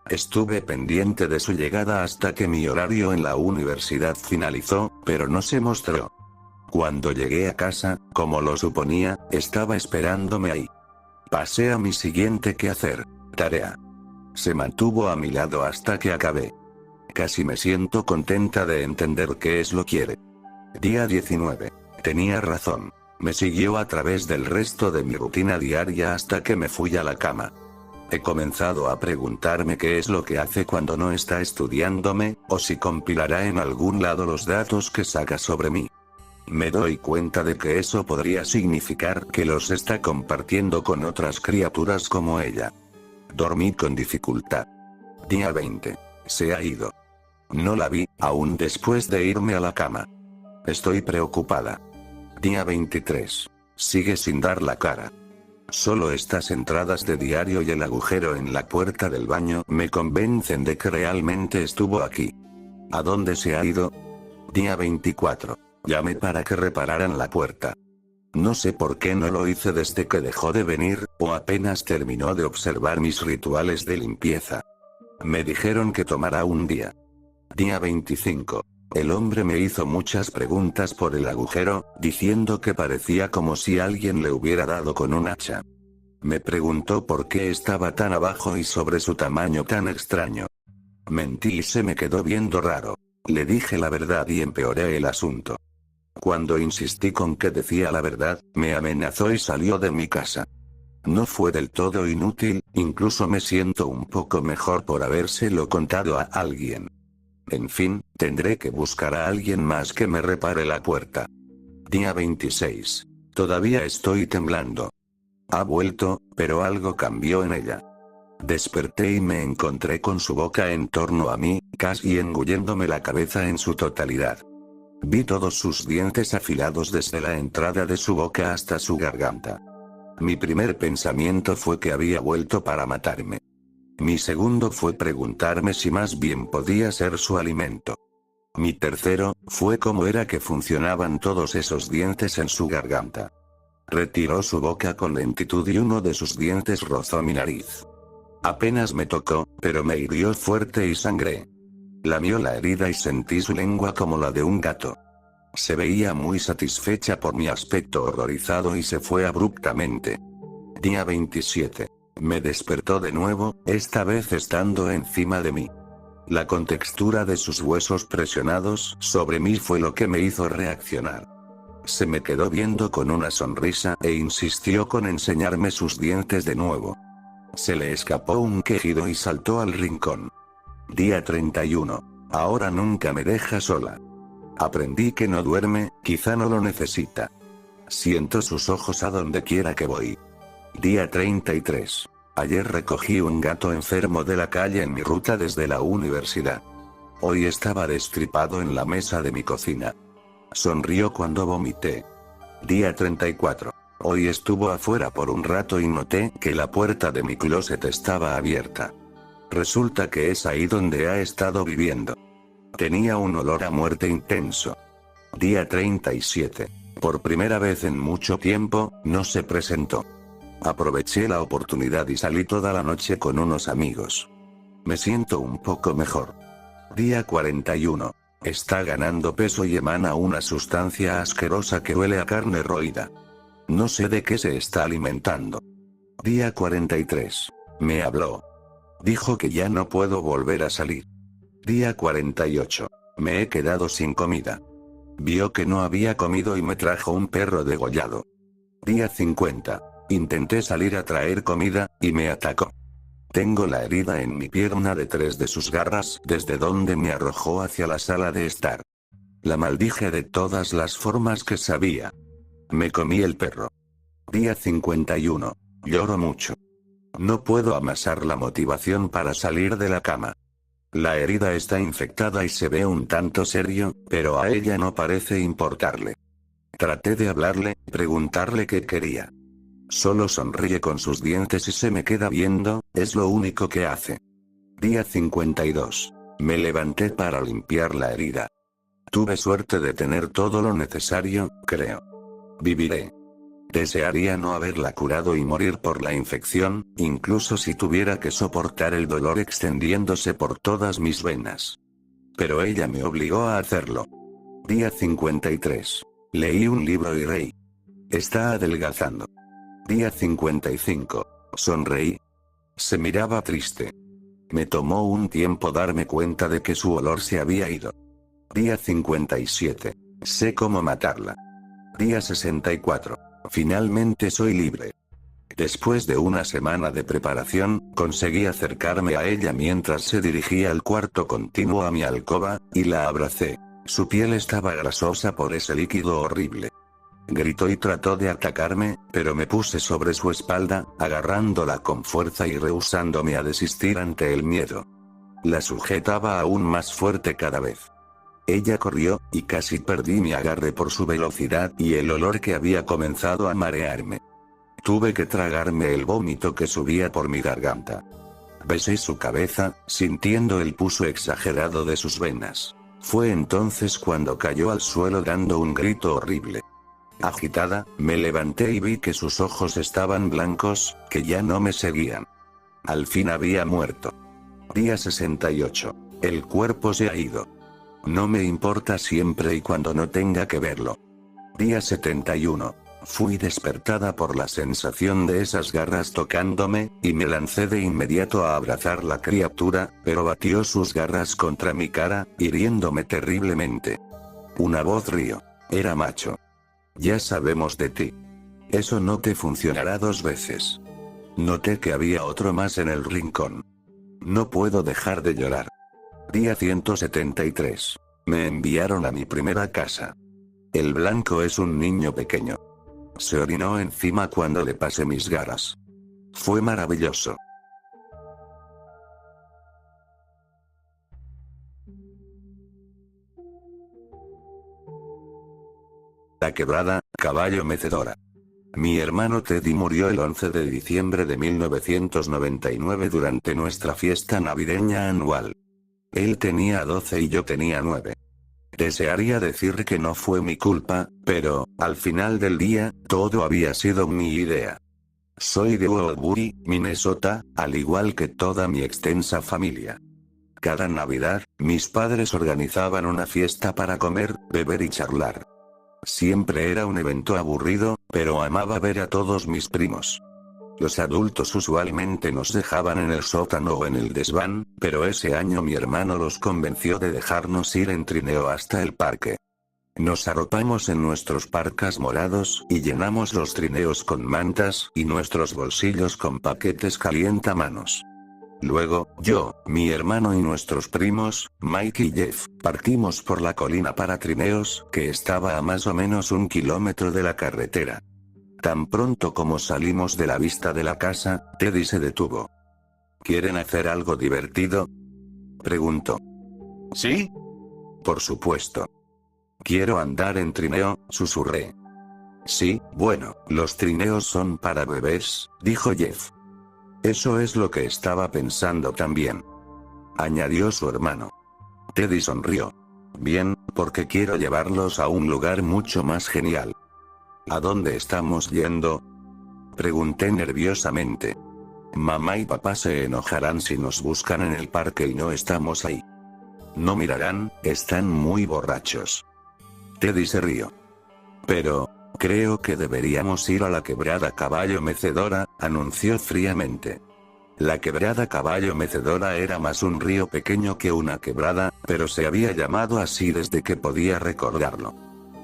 Estuve pendiente de su llegada hasta que mi horario en la universidad finalizó, pero no se mostró. Cuando llegué a casa, como lo suponía, estaba esperándome ahí. Pasé a mi siguiente quehacer, tarea. Se mantuvo a mi lado hasta que acabé. Casi me siento contenta de entender qué es lo que quiere. Día 19. Tenía razón. Me siguió a través del resto de mi rutina diaria hasta que me fui a la cama. He comenzado a preguntarme qué es lo que hace cuando no está estudiándome, o si compilará en algún lado los datos que saca sobre mí. Me doy cuenta de que eso podría significar que los está compartiendo con otras criaturas como ella. Dormí con dificultad. Día 20. Se ha ido. No la vi, aún después de irme a la cama. Estoy preocupada. Día 23. Sigue sin dar la cara. Solo estas entradas de diario y el agujero en la puerta del baño me convencen de que realmente estuvo aquí. ¿A dónde se ha ido? Día 24. Llamé para que repararan la puerta. No sé por qué no lo hice desde que dejó de venir, o apenas terminó de observar mis rituales de limpieza. Me dijeron que tomará un día. Día 25. El hombre me hizo muchas preguntas por el agujero, diciendo que parecía como si alguien le hubiera dado con un hacha. Me preguntó por qué estaba tan abajo y sobre su tamaño tan extraño. Mentí y se me quedó viendo raro. Le dije la verdad y empeoré el asunto. Cuando insistí con que decía la verdad, me amenazó y salió de mi casa. No fue del todo inútil, incluso me siento un poco mejor por habérselo contado a alguien. En fin, tendré que buscar a alguien más que me repare la puerta. Día 26. Todavía estoy temblando. Ha vuelto, pero algo cambió en ella. Desperté y me encontré con su boca en torno a mí, casi engulléndome la cabeza en su totalidad. Vi todos sus dientes afilados desde la entrada de su boca hasta su garganta. Mi primer pensamiento fue que había vuelto para matarme. Mi segundo fue preguntarme si más bien podía ser su alimento. Mi tercero, fue cómo era que funcionaban todos esos dientes en su garganta. Retiró su boca con lentitud y uno de sus dientes rozó mi nariz. Apenas me tocó, pero me hirió fuerte y sangré. Lamió la herida y sentí su lengua como la de un gato. Se veía muy satisfecha por mi aspecto horrorizado y se fue abruptamente. Día 27. Me despertó de nuevo, esta vez estando encima de mí. La contextura de sus huesos presionados sobre mí fue lo que me hizo reaccionar. Se me quedó viendo con una sonrisa e insistió con enseñarme sus dientes de nuevo. Se le escapó un quejido y saltó al rincón. Día 31. Ahora nunca me deja sola. Aprendí que no duerme, quizá no lo necesita. Siento sus ojos a donde quiera que voy. Día 33. Ayer recogí un gato enfermo de la calle en mi ruta desde la universidad. Hoy estaba destripado en la mesa de mi cocina. Sonrió cuando vomité. Día 34. Hoy estuvo afuera por un rato y noté que la puerta de mi closet estaba abierta. Resulta que es ahí donde ha estado viviendo. Tenía un olor a muerte intenso. Día 37. Por primera vez en mucho tiempo, no se presentó. Aproveché la oportunidad y salí toda la noche con unos amigos. Me siento un poco mejor. Día 41. Está ganando peso y emana una sustancia asquerosa que huele a carne roída. No sé de qué se está alimentando. Día 43. Me habló. Dijo que ya no puedo volver a salir. Día 48. Me he quedado sin comida. Vio que no había comido y me trajo un perro degollado. Día 50. Intenté salir a traer comida, y me atacó. Tengo la herida en mi pierna de 3 de sus garras, desde donde me arrojó hacia la sala de estar. La maldije de todas las formas que sabía. Me comí el perro. Día 51. Lloro mucho. No puedo amasar la motivación para salir de la cama. La herida está infectada y se ve un tanto serio, pero a ella no parece importarle. Traté de hablarle, preguntarle qué quería. Solo sonríe con sus dientes y se me queda viendo, es lo único que hace. Día 52. Me levanté para limpiar la herida. Tuve suerte de tener todo lo necesario, creo. Viviré. Desearía no haberla curado y morir por la infección, incluso si tuviera que soportar el dolor extendiéndose por todas mis venas. Pero ella me obligó a hacerlo. Día 53. Leí un libro y reí. Está adelgazando. Día 55. Sonreí. Se miraba triste. Me tomó un tiempo darme cuenta de que su olor se había ido. Día 57. Sé cómo matarla. Día 64. Finalmente soy libre. Después de una semana de preparación, conseguí acercarme a ella mientras se dirigía al cuarto continuo a mi alcoba, y la abracé. Su piel estaba grasosa por ese líquido horrible. Gritó y trató de atacarme, pero me puse sobre su espalda, agarrándola con fuerza y rehusándome a desistir ante el miedo. La sujetaba aún más fuerte cada vez. Ella corrió, y casi perdí mi agarre por su velocidad y el olor que había comenzado a marearme. Tuve que tragarme el vómito que subía por mi garganta. Besé su cabeza, sintiendo el pulso exagerado de sus venas. Fue entonces cuando cayó al suelo dando un grito horrible. Agitada, me levanté y vi que sus ojos estaban blancos, que ya no me seguían. Al fin había muerto. Día 68. El cuerpo se ha ido. No me importa siempre y cuando no tenga que verlo. Día 71. Fui despertada por la sensación de esas garras tocándome, y me lancé de inmediato a abrazar la criatura, pero batió sus garras contra mi cara, hiriéndome terriblemente. Una voz rió. Era macho. Ya sabemos de ti. Eso no te funcionará 2 veces. Noté que había otro más en el rincón. No puedo dejar de llorar. Día 173. Me enviaron a mi primera casa. El blanco es un niño pequeño. Se orinó encima cuando le pasé mis garras. Fue maravilloso. La quebrada, caballo mecedora. Mi hermano Teddy murió el 11 de diciembre de 1999 durante nuestra fiesta navideña anual. Él tenía 12 y yo tenía 9. Desearía decir que no fue mi culpa, pero, al final del día, todo había sido mi idea. Soy de Woodbury, Minnesota, al igual que toda mi extensa familia. Cada Navidad, mis padres organizaban una fiesta para comer, beber y charlar. Siempre era un evento aburrido, pero amaba ver a todos mis primos. Los adultos usualmente nos dejaban en el sótano o en el desván, pero ese año mi hermano los convenció de dejarnos ir en trineo hasta el parque. Nos arropamos en nuestros parcas morados y llenamos los trineos con mantas y nuestros bolsillos con paquetes calientamanos. Luego, yo, mi hermano y nuestros primos, Mike y Jeff, partimos por la colina para trineos, que estaba a más o menos 1 kilómetro de la carretera. Tan pronto como salimos de la vista de la casa, Teddy se detuvo. ¿Quieren hacer algo divertido?, preguntó. ¿Sí? Por supuesto. Quiero andar en trineo, susurré. Sí, bueno, los trineos son para bebés, dijo Jeff. Eso es lo que estaba pensando también, añadió su hermano. Teddy sonrió. Bien, porque quiero llevarlos a un lugar mucho más genial. ¿A dónde estamos yendo?, pregunté nerviosamente. Mamá y papá se enojarán si nos buscan en el parque y no estamos ahí. No mirarán, están muy borrachos. Teddy se rió. Pero, creo que deberíamos ir a la quebrada Caballo Mecedora, anunció fríamente. La quebrada Caballo Mecedora era más un río pequeño que una quebrada, pero se había llamado así desde que podía recordarlo.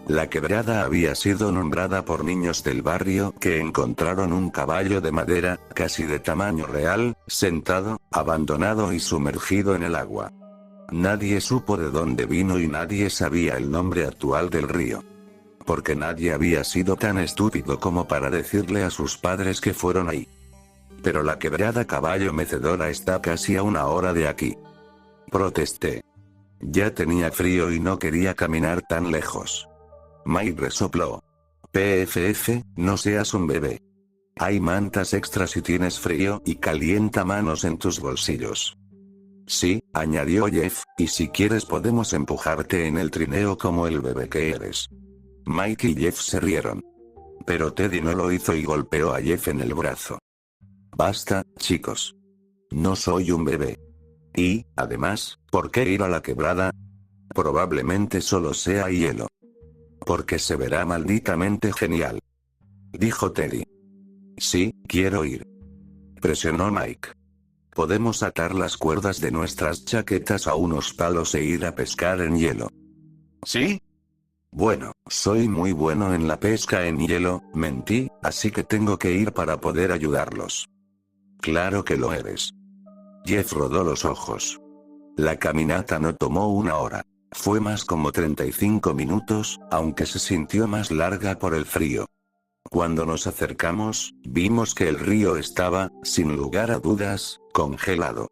La quebrada había sido nombrada por niños del barrio que encontraron un caballo de madera, casi de tamaño real, sentado, abandonado y sumergido en el agua. Nadie supo de dónde vino y nadie sabía el nombre actual del río. Porque nadie había sido tan estúpido como para decirle a sus padres que fueron ahí. Pero la quebrada Caballo Mecedora está casi a 1 hora de aquí, protesté. Ya tenía frío y no quería caminar tan lejos. Mike resopló. PFF, no seas un bebé. Hay mantas extras si tienes frío y calienta manos en tus bolsillos. Sí, añadió Jeff, y si quieres podemos empujarte en el trineo como el bebé que eres. Mike y Jeff se rieron. Pero Teddy no lo hizo y golpeó a Jeff en el brazo. Basta, chicos. No soy un bebé. Y, además, ¿por qué ir a la quebrada? Probablemente solo sea hielo. Porque se verá malditamente genial, dijo Teddy. Sí, quiero ir, presionó Mike. Podemos atar las cuerdas de nuestras chaquetas a unos palos e ir a pescar en hielo. ¿Sí? Bueno, soy muy bueno en la pesca en hielo, mentí, así que tengo que ir para poder ayudarlos. Claro que lo eres. Jeff rodó los ojos. La caminata no tomó 1 hora. Fue más como 35 minutos, aunque se sintió más larga por el frío. Cuando nos acercamos, vimos que el río estaba, sin lugar a dudas, congelado.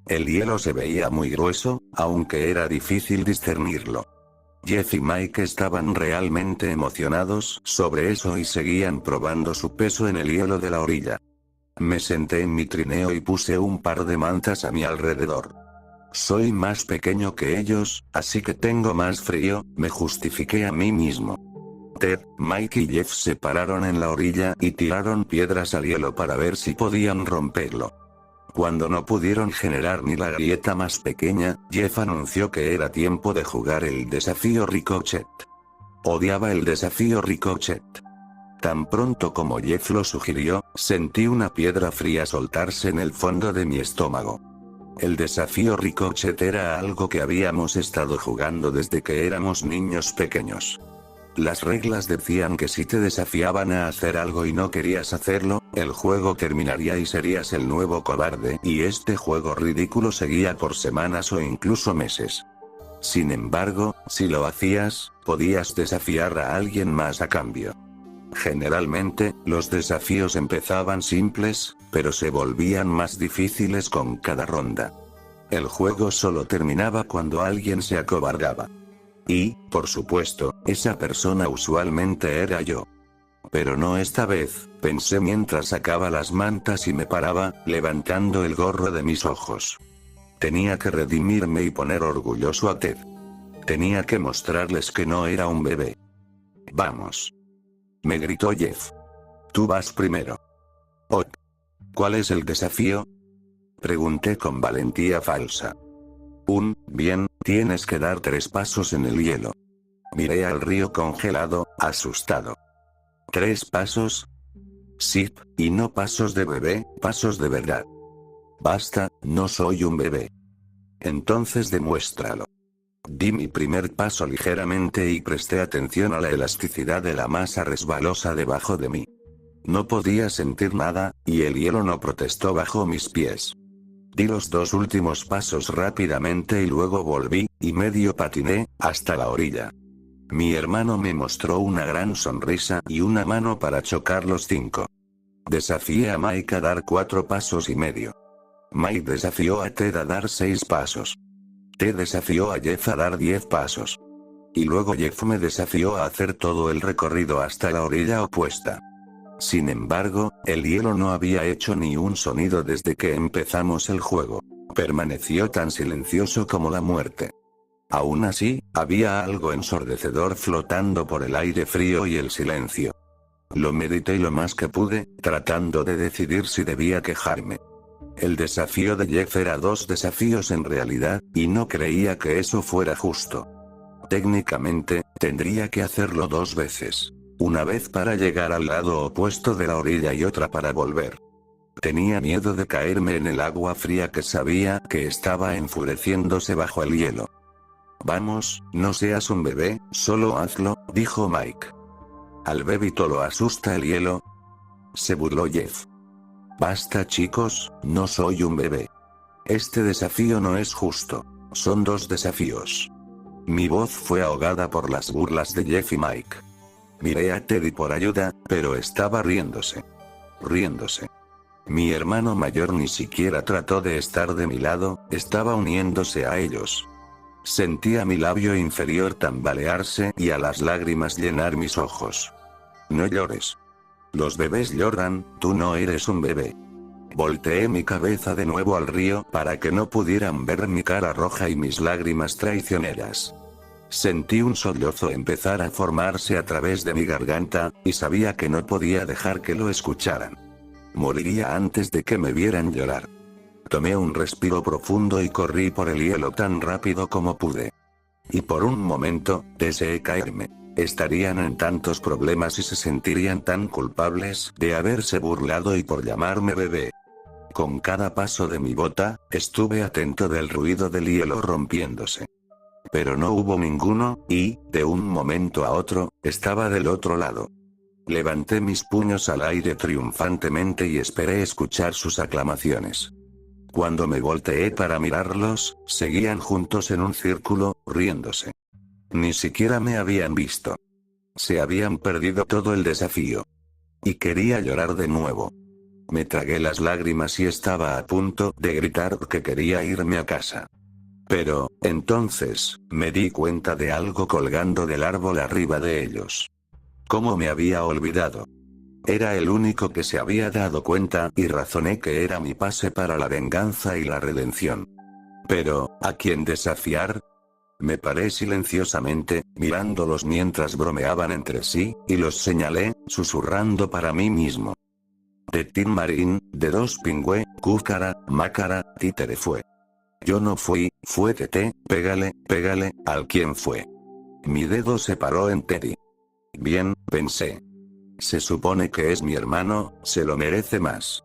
El hielo se veía muy grueso, aunque era difícil discernirlo. Jeff y Mike estaban realmente emocionados sobre eso y seguían probando su peso en el hielo de la orilla. Me senté en mi trineo y puse un par de mantas a mi alrededor. Soy más pequeño que ellos, así que tengo más frío, me justifiqué a mí mismo. Ted, Mike y Jeff se pararon en la orilla y tiraron piedras al hielo para ver si podían romperlo. Cuando no pudieron generar ni la grieta más pequeña, Jeff anunció que era tiempo de jugar el desafío Ricochet. Odiaba el desafío Ricochet. Tan pronto como Jeff lo sugirió, sentí una piedra fría soltarse en el fondo de mi estómago. El desafío Ricochet era algo que habíamos estado jugando desde que éramos niños pequeños. Las reglas decían que si te desafiaban a hacer algo y no querías hacerlo, el juego terminaría y serías el nuevo cobarde, y este juego ridículo seguía por semanas o incluso meses. Sin embargo, si lo hacías, podías desafiar a alguien más a cambio. Generalmente, los desafíos empezaban simples, pero se volvían más difíciles con cada ronda. El juego solo terminaba cuando alguien se acobardaba. Y, por supuesto, esa persona usualmente era yo. Pero no esta vez, pensé mientras sacaba las mantas y me paraba, levantando el gorro de mis ojos. Tenía que redimirme y poner orgulloso a Ted. Tenía que mostrarles que no era un bebé. Vamos. Me gritó Jeff. Tú vas primero. Oh. ¿Cuál es el desafío?, pregunté con valentía falsa. Bien, tienes que dar 3 pasos en el hielo. Miré al río congelado, asustado. ¿3 pasos? Sí, y no pasos de bebé, pasos de verdad. Basta, no soy un bebé. Entonces demuéstralo. Di mi primer paso ligeramente y presté atención a la elasticidad de la masa resbalosa debajo de mí. No podía sentir nada, y el hielo no protestó bajo mis pies. Di los 2 últimos pasos rápidamente y luego volví, y medio patiné, hasta la orilla. Mi hermano me mostró una gran sonrisa y una mano para chocar los 5. Desafié a Mike a dar 4 pasos y medio. Mike desafió a Ted a dar 6 pasos. Ted desafió a Jeff a dar 10 pasos. Y luego Jeff me desafió a hacer todo el recorrido hasta la orilla opuesta. Sin embargo, el hielo no había hecho ni un sonido desde que empezamos el juego. Permaneció tan silencioso como la muerte. Aún así, había algo ensordecedor flotando por el aire frío y el silencio. Lo medité lo más que pude, tratando de decidir si debía quejarme. El desafío de Jeff era 2 desafíos en realidad, y no creía que eso fuera justo. Técnicamente, tendría que hacerlo 2 veces. Una vez para llegar al lado opuesto de la orilla y otra para volver. Tenía miedo de caerme en el agua fría que sabía que estaba enfureciéndose bajo el hielo. Vamos, no seas un bebé, solo hazlo, dijo Mike. ¿Al bebito lo asusta el hielo? Se burló Jeff. Basta chicos, no soy un bebé. Este desafío no es justo. Son 2 desafíos. Mi voz fue ahogada por las burlas de Jeff y Mike. Miré a Teddy por ayuda, pero estaba riéndose. Riéndose. Mi hermano mayor ni siquiera trató de estar de mi lado, estaba uniéndose a ellos. Sentía mi labio inferior tambalearse y a las lágrimas llenar mis ojos. No llores. Los bebés lloran, tú no eres un bebé. Volteé mi cabeza de nuevo al río para que no pudieran ver mi cara roja y mis lágrimas traicioneras. Sentí un sollozo empezar a formarse a través de mi garganta, y sabía que no podía dejar que lo escucharan. Moriría antes de que me vieran llorar. Tomé un respiro profundo y corrí por el hielo tan rápido como pude. Y por un momento, deseé caerme. Estarían en tantos problemas y se sentirían tan culpables de haberse burlado y por llamarme bebé. Con cada paso de mi bota, estuve atento del ruido del hielo rompiéndose. Pero no hubo ninguno, y, de un momento a otro, estaba del otro lado. Levanté mis puños al aire triunfantemente y esperé escuchar sus aclamaciones. Cuando me volteé para mirarlos, seguían juntos en un círculo, riéndose. Ni siquiera me habían visto. Se habían perdido todo el desafío. Y quería llorar de nuevo. Me tragué las lágrimas y estaba a punto de gritar que quería irme a casa. Pero, entonces, me di cuenta de algo colgando del árbol arriba de ellos. ¿Cómo me había olvidado? Era el único que se había dado cuenta y razoné que era mi pase para la venganza y la redención. Pero, ¿a quién desafiar? Me paré silenciosamente, mirándolos mientras bromeaban entre sí, y los señalé, susurrando para mí mismo. De Tin Marín, de Dos Pingüe, Cúcara, Mácara, Títere fue. Yo no fui, fue Tete, pégale, al quien fue. Mi dedo se paró en Teddy. Bien, pensé. Se supone que es mi hermano, se lo merece más.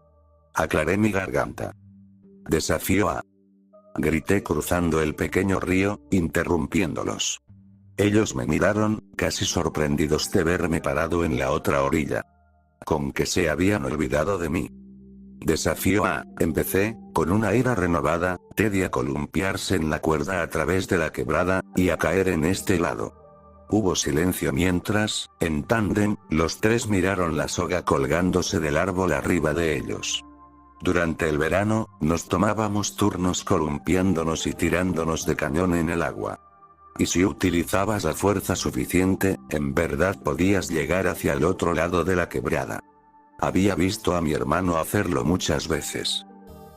Aclaré mi garganta. Desafío a... Grité cruzando el pequeño río, interrumpiéndolos. Ellos me miraron, casi sorprendidos de verme parado en la otra orilla. Con que se habían olvidado de mí. Desafío a... Empecé, con una ira renovada, Teddy a columpiarse en la cuerda a través de la quebrada, y a caer en este lado. Hubo silencio mientras, en tándem, los 3 miraron la soga colgándose del árbol arriba de ellos. Durante el verano, nos tomábamos turnos columpiándonos y tirándonos de cañón en el agua. Y si utilizabas la fuerza suficiente, en verdad podías llegar hacia el otro lado de la quebrada. Había visto a mi hermano hacerlo muchas veces.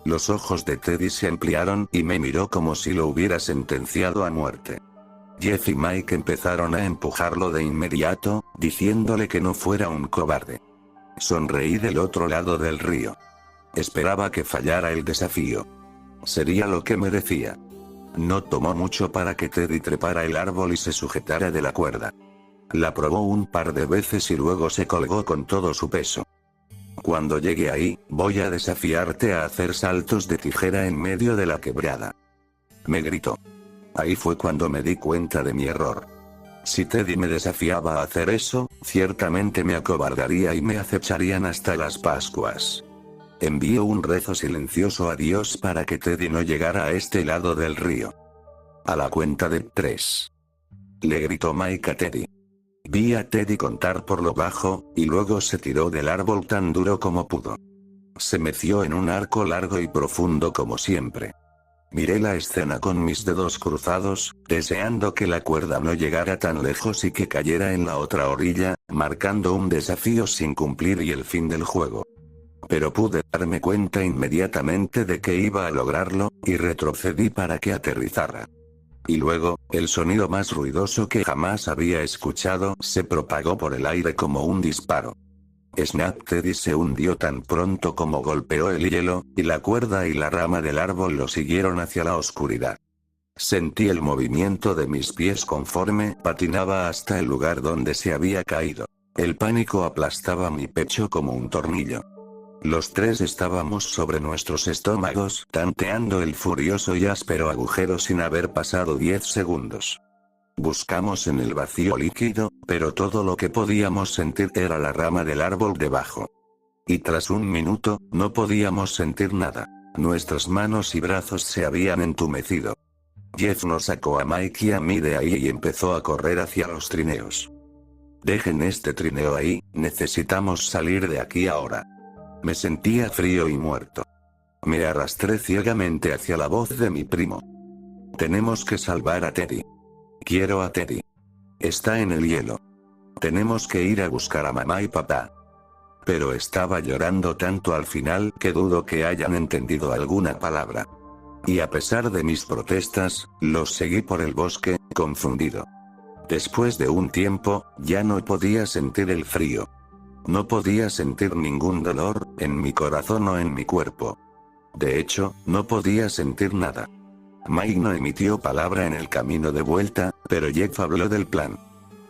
Los ojos de Teddy se ampliaron y me miró como si lo hubiera sentenciado a muerte. Jeff y Mike empezaron a empujarlo de inmediato, diciéndole que no fuera un cobarde. Sonreí del otro lado del río. Esperaba que fallara el desafío. Sería lo que merecía. No tomó mucho para que Teddy trepara el árbol y se sujetara de la cuerda. La probó un par de veces y luego se colgó con todo su peso. Cuando llegue ahí, voy a desafiarte a hacer saltos de tijera en medio de la quebrada. Me gritó. Ahí fue cuando me di cuenta de mi error. Si Teddy me desafiaba a hacer eso, ciertamente me acobardaría y me acecharían hasta las Pascuas. Envío un rezo silencioso a Dios para que Teddy no llegara a este lado del río. A la cuenta de 3. Le gritó Mike a Teddy. Vi a Teddy contar por lo bajo, y luego se tiró del árbol tan duro como pudo. Se metió en un arco largo y profundo como siempre. Miré la escena con mis dedos cruzados, deseando que la cuerda no llegara tan lejos y que cayera en la otra orilla, marcando un desafío sin cumplir y el fin del juego. Pero pude darme cuenta inmediatamente de que iba a lograrlo, y retrocedí para que aterrizara. Y luego, el sonido más ruidoso que jamás había escuchado se propagó por el aire como un disparo. Snap Teddy se hundió tan pronto como golpeó el hielo, y la cuerda y la rama del árbol lo siguieron hacia la oscuridad. Sentí el movimiento de mis pies conforme patinaba hasta el lugar donde se había caído. El pánico aplastaba mi pecho como un tornillo. Los tres estábamos sobre nuestros estómagos, tanteando el furioso y áspero agujero sin haber pasado 10 segundos. Buscamos en el vacío líquido, pero todo lo que podíamos sentir era la rama del árbol debajo. Y tras un minuto, no podíamos sentir nada. Nuestras manos y brazos se habían entumecido. Jeff nos sacó a Mike y a mí de ahí y empezó a correr hacia los trineos. Dejen este trineo ahí, necesitamos salir de aquí ahora. Me sentía frío y muerto. Me arrastré ciegamente hacia la voz de mi primo. Tenemos que salvar a Teddy. Quiero a Teddy. Está en el hielo. Tenemos que ir a buscar a mamá y papá. Pero estaba llorando tanto al final que dudo que hayan entendido alguna palabra. Y a pesar de mis protestas, los seguí por el bosque, confundido. Después de un tiempo, ya no podía sentir el frío. No podía sentir ningún dolor, en mi corazón o en mi cuerpo. De hecho, no podía sentir nada. Mike no emitió palabra en el camino de vuelta, pero Jeff habló del plan.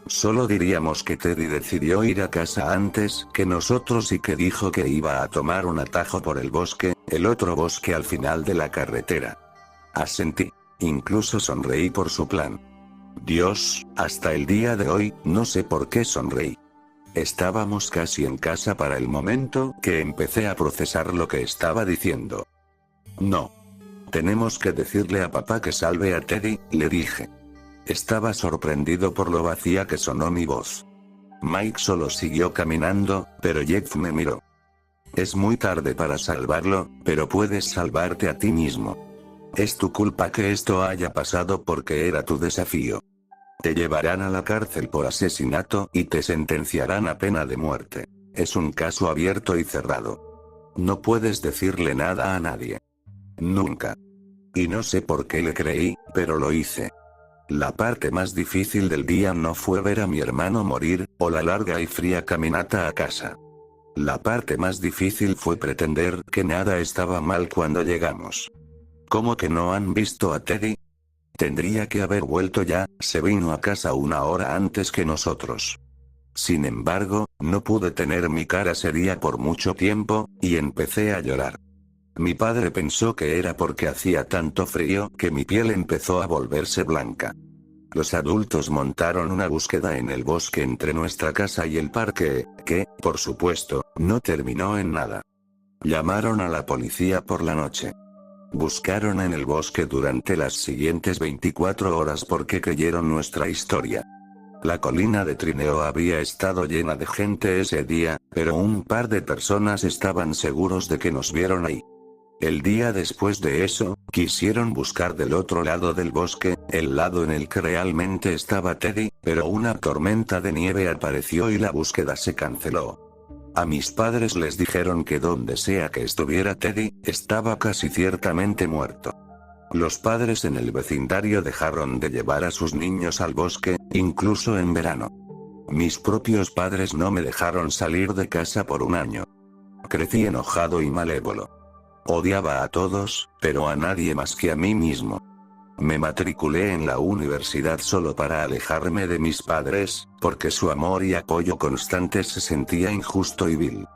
Solo diríamos que Teddy decidió ir a casa antes que nosotros y que dijo que iba a tomar un atajo por el bosque, el otro bosque al final de la carretera. Asentí. Incluso sonreí por su plan. Dios, hasta el día de hoy, no sé por qué sonreí. Estábamos casi en casa para el momento que empecé a procesar lo que estaba diciendo. No. Tenemos que decirle a papá que salve a Teddy, le dije. Estaba sorprendido por lo vacía que sonó mi voz. Mike solo siguió caminando, pero Jeff me miró. Es muy tarde para salvarlo, pero puedes salvarte a ti mismo. Es tu culpa que esto haya pasado porque era tu desafío. Te llevarán a la cárcel por asesinato y te sentenciarán a pena de muerte. Es un caso abierto y cerrado. No puedes decirle nada a nadie. Nunca. Y no sé por qué le creí, pero lo hice. La parte más difícil del día no fue ver a mi hermano morir, o la larga y fría caminata a casa. La parte más difícil fue pretender que nada estaba mal cuando llegamos. ¿Cómo que no han visto a Teddy? Tendría que haber vuelto ya, se vino a casa una hora antes que nosotros. Sin embargo, no pude tener mi cara seria por mucho tiempo, y empecé a llorar. Mi padre pensó que era porque hacía tanto frío que mi piel empezó a volverse blanca. Los adultos montaron una búsqueda en el bosque entre nuestra casa y el parque, que, por supuesto, no terminó en nada. Llamaron a la policía por la noche. Buscaron en el bosque durante las siguientes 24 horas porque creyeron nuestra historia. La colina de Trineo había estado llena de gente ese día, pero un par de personas estaban seguros de que nos vieron ahí. El día después de eso, quisieron buscar del otro lado del bosque, el lado en el que realmente estaba Teddy, pero una tormenta de nieve apareció y la búsqueda se canceló. A mis padres les dijeron que donde sea que estuviera Teddy, estaba casi ciertamente muerto. Los padres en el vecindario dejaron de llevar a sus niños al bosque, incluso en verano. Mis propios padres no me dejaron salir de casa por un año. Crecí enojado y malévolo. Odiaba a todos, pero a nadie más que a mí mismo. Me matriculé en la universidad solo para alejarme de mis padres, porque su amor y apoyo constante se sentía injusto y vil.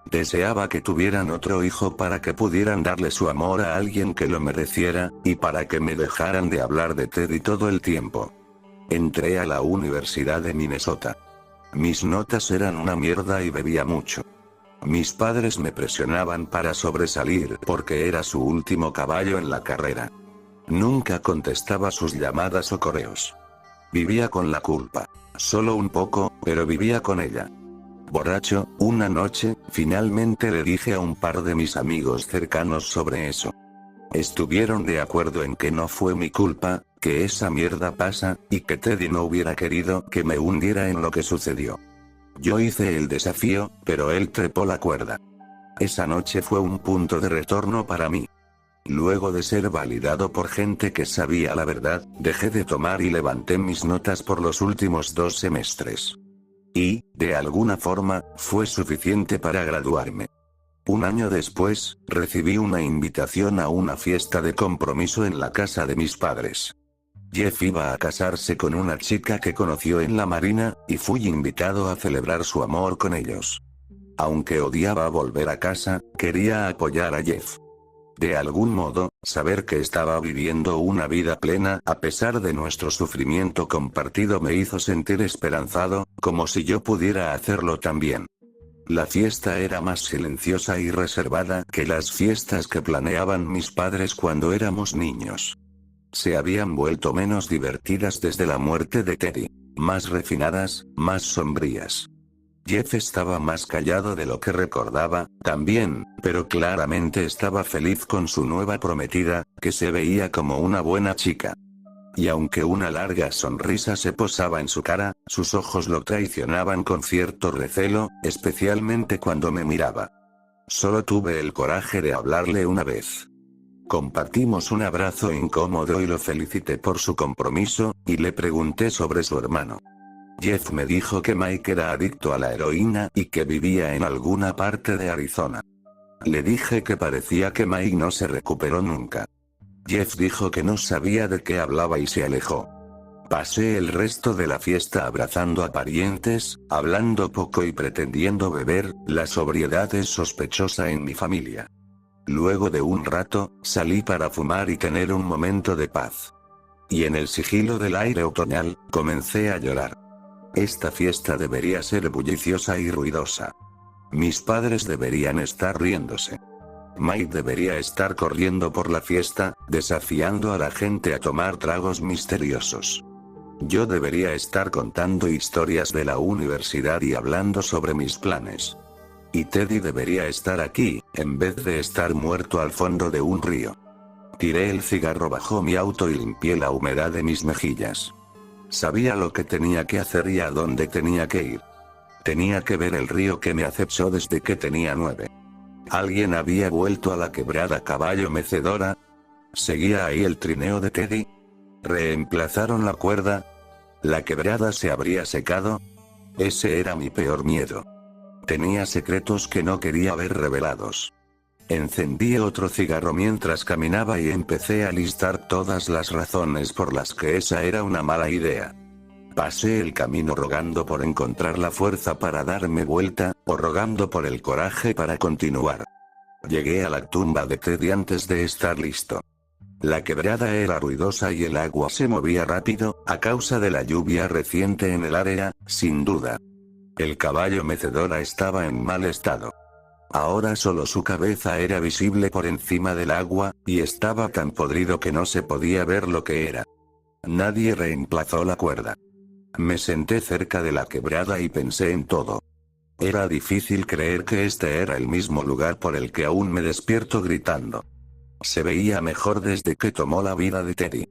Deseaba que tuvieran otro hijo para que pudieran darle su amor a alguien que lo mereciera, y para que me dejaran de hablar de Teddy todo el tiempo. Entré a la Universidad de Minnesota. Mis notas eran una mierda y bebía mucho. Mis padres me presionaban para sobresalir porque era su último caballo en la carrera. Nunca contestaba sus llamadas o correos. Vivía con la culpa. Solo un poco, pero vivía con ella. Borracho, una noche, finalmente le dije a un par de mis amigos cercanos sobre eso. Estuvieron de acuerdo en que no fue mi culpa, que esa mierda pasa, y que Teddy no hubiera querido que me hundiera en lo que sucedió. Yo hice el desafío, pero él trepó la cuerda. Esa noche fue un punto de retorno para mí. Luego de ser validado por gente que sabía la verdad, dejé de tomar y levanté mis notas por los últimos 2 semestres. Y, de alguna forma, fue suficiente para graduarme. Un año después, recibí una invitación a una fiesta de compromiso en la casa de mis padres. Jeff iba a casarse con una chica que conoció en la marina, y fui invitado a celebrar su amor con ellos. Aunque odiaba volver a casa, quería apoyar a Jeff. De algún modo, saber que estaba viviendo una vida plena a pesar de nuestro sufrimiento compartido me hizo sentir esperanzado, como si yo pudiera hacerlo también. La fiesta era más silenciosa y reservada que las fiestas que planeaban mis padres cuando éramos niños. Se habían vuelto menos divertidas desde la muerte de Teddy, más refinadas, más sombrías. Jeff estaba más callado de lo que recordaba, también, pero claramente estaba feliz con su nueva prometida, que se veía como una buena chica. Y aunque una larga sonrisa se posaba en su cara, sus ojos lo traicionaban con cierto recelo, especialmente cuando me miraba. Solo tuve el coraje de hablarle una vez. Compartimos un abrazo incómodo y lo felicité por su compromiso, y le pregunté sobre su hermano. Jeff me dijo que Mike era adicto a la heroína y que vivía en alguna parte de Arizona. Le dije que parecía que Mike no se recuperó nunca. Jeff dijo que no sabía de qué hablaba y se alejó. Pasé el resto de la fiesta abrazando a parientes, hablando poco y pretendiendo beber. La sobriedad es sospechosa en mi familia. Luego de un rato, salí para fumar y tener un momento de paz. Y en el sigilo del aire otoñal, comencé a llorar. Esta fiesta debería ser bulliciosa y ruidosa. Mis padres deberían estar riéndose. Mike debería estar corriendo por la fiesta, desafiando a la gente a tomar tragos misteriosos. Yo debería estar contando historias de la universidad y hablando sobre mis planes. Y Teddy debería estar aquí, en vez de estar muerto al fondo de un río. Tiré el cigarro bajo mi auto y limpié la humedad de mis mejillas. Sabía lo que tenía que hacer y a dónde tenía que ir. Tenía que ver el río que me acechó desde que tenía 9. ¿Alguien había vuelto a la quebrada Caballo Mecedora? ¿Seguía ahí el trineo de Teddy? ¿Reemplazaron la cuerda? ¿La quebrada se habría secado? Ese era mi peor miedo. Tenía secretos que no quería ver revelados. Encendí otro cigarro mientras caminaba y empecé a listar todas las razones por las que esa era una mala idea. Pasé el camino rogando por encontrar la fuerza para darme vuelta, o rogando por el coraje para continuar. Llegué a la tumba de Teddy antes de estar listo. La quebrada era ruidosa y el agua se movía rápido, a causa de la lluvia reciente en el área, sin duda. El caballo mecedora estaba en mal estado. Ahora solo su cabeza era visible por encima del agua, y estaba tan podrido que no se podía ver lo que era. Nadie reemplazó la cuerda. Me senté cerca de la quebrada y pensé en todo. Era difícil creer que este era el mismo lugar por el que aún me despierto gritando. Se veía mejor desde que tomó la vida de Teddy.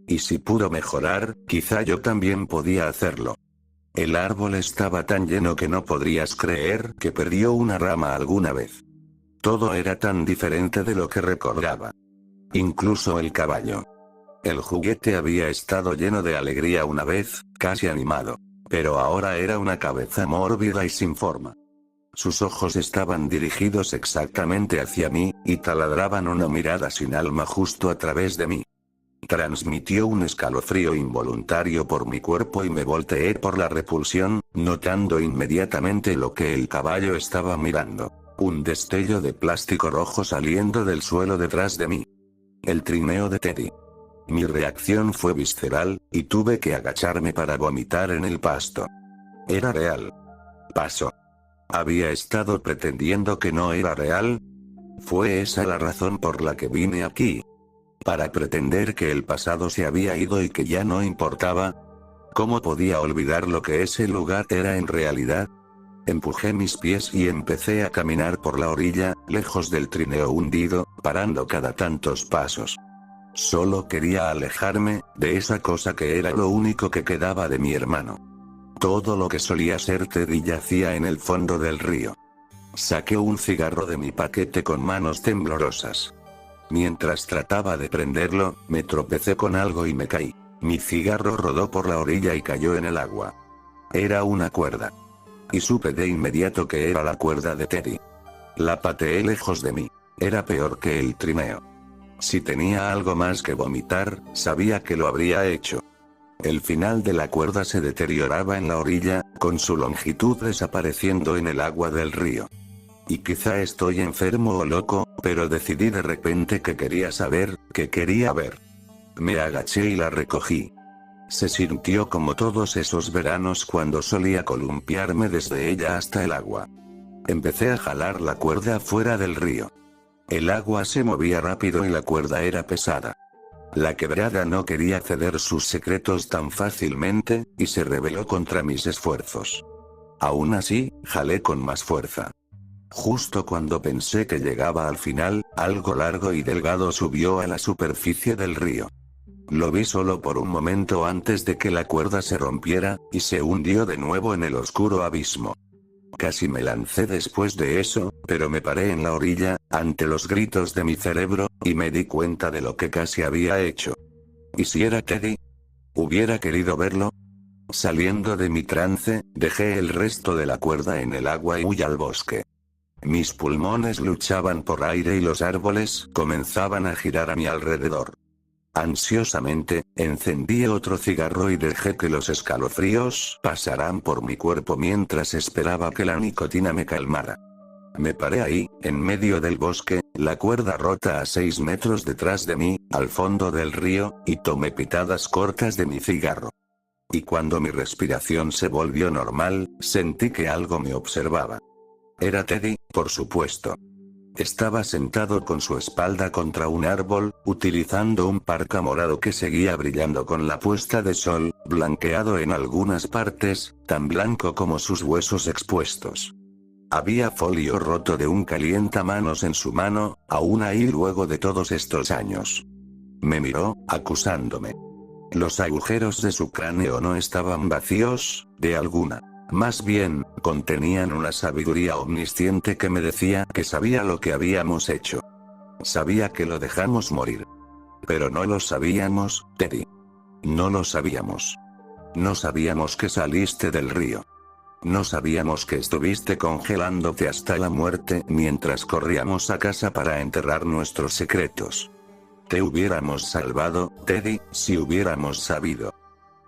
Y si pudo mejorar, quizá yo también podía hacerlo. El árbol estaba tan lleno que no podrías creer que perdió una rama alguna vez. Todo era tan diferente de lo que recordaba. Incluso el caballo. El juguete había estado lleno de alegría una vez, casi animado. Pero ahora era una cabeza mórbida y sin forma. Sus ojos estaban dirigidos exactamente hacia mí, y taladraban una mirada sin alma justo a través de mí. Transmitió un escalofrío involuntario por mi cuerpo y me volteé por la repulsión, notando inmediatamente lo que el caballo estaba mirando. Un destello de plástico rojo saliendo del suelo detrás de mí. El trineo de Teddy. Mi reacción fue visceral, y tuve que agacharme para vomitar en el pasto. Era real. Pasó. ¿Había estado pretendiendo que no era real? ¿Fue esa la razón por la que vine aquí? ¿Para pretender que el pasado se había ido y que ya no importaba? ¿Cómo podía olvidar lo que ese lugar era en realidad? Empujé mis pies y empecé a caminar por la orilla, lejos del trineo hundido, parando cada tantos pasos. Solo quería alejarme de esa cosa que era lo único que quedaba de mi hermano. Todo lo que solía ser Teddy yacía en el fondo del río. Saqué un cigarro de mi paquete con manos temblorosas. Mientras trataba de prenderlo, me tropecé con algo y me caí. Mi cigarro rodó por la orilla y cayó en el agua. Era una cuerda. Y supe de inmediato que era la cuerda de Teddy. La pateé lejos de mí. Era peor que el trineo. Si tenía algo más que vomitar, sabía que lo habría hecho. El final de la cuerda se deterioraba en la orilla, con su longitud desapareciendo en el agua del río. Y quizá estoy enfermo o loco, pero decidí de repente que quería saber, que quería ver. Me agaché y la recogí. Se sintió como todos esos veranos cuando solía columpiarme desde ella hasta el agua. Empecé a jalar la cuerda fuera del río. El agua se movía rápido y la cuerda era pesada. La quebrada no quería ceder sus secretos tan fácilmente, y se rebeló contra mis esfuerzos. Aún así, jalé con más fuerza. Justo cuando pensé que llegaba al final, algo largo y delgado subió a la superficie del río. Lo vi solo por un momento antes de que la cuerda se rompiera, y se hundió de nuevo en el oscuro abismo. Casi me lancé después de eso, pero me paré en la orilla, ante los gritos de mi cerebro, y me di cuenta de lo que casi había hecho. ¿Y si era Teddy? ¿Hubiera querido verlo? Saliendo de mi trance, dejé el resto de la cuerda en el agua y huí al bosque. Mis pulmones luchaban por aire y los árboles comenzaban a girar a mi alrededor. Ansiosamente, encendí otro cigarro y dejé que los escalofríos pasaran por mi cuerpo mientras esperaba que la nicotina me calmara. Me paré ahí, en medio del bosque, la cuerda rota a 6 metros detrás de mí, al fondo del río, y tomé pitadas cortas de mi cigarro. Y cuando mi respiración se volvió normal, sentí que algo me observaba. Era Teddy, por supuesto. Estaba sentado con su espalda contra un árbol, utilizando un parca morado que seguía brillando con la puesta de sol, blanqueado en algunas partes, tan blanco como sus huesos expuestos. Había folio roto de un calientamanos en su mano, aún ahí luego de todos estos años. Me miró, acusándome. Los agujeros de su cráneo no estaban vacíos, de alguna. Más bien, contenían una sabiduría omnisciente que me decía que sabía lo que habíamos hecho. Sabía que lo dejamos morir. Pero no lo sabíamos, Teddy. No lo sabíamos. No sabíamos que saliste del río. No sabíamos que estuviste congelándote hasta la muerte mientras corríamos a casa para enterrar nuestros secretos. Te hubiéramos salvado, Teddy, si hubiéramos sabido.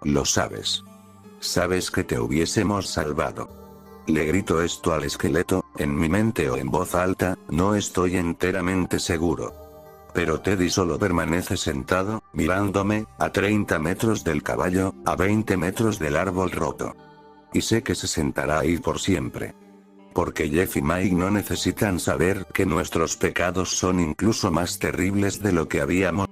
Lo sabes. Sabes que te hubiésemos salvado. Le grito esto al esqueleto, en mi mente o en voz alta, no estoy enteramente seguro. Pero Teddy solo permanece sentado, mirándome, a 30 metros del caballo, a 20 metros del árbol roto. Y sé que se sentará ahí por siempre. Porque Jeff y Mike no necesitan saber que nuestros pecados son incluso más terribles de lo que habíamos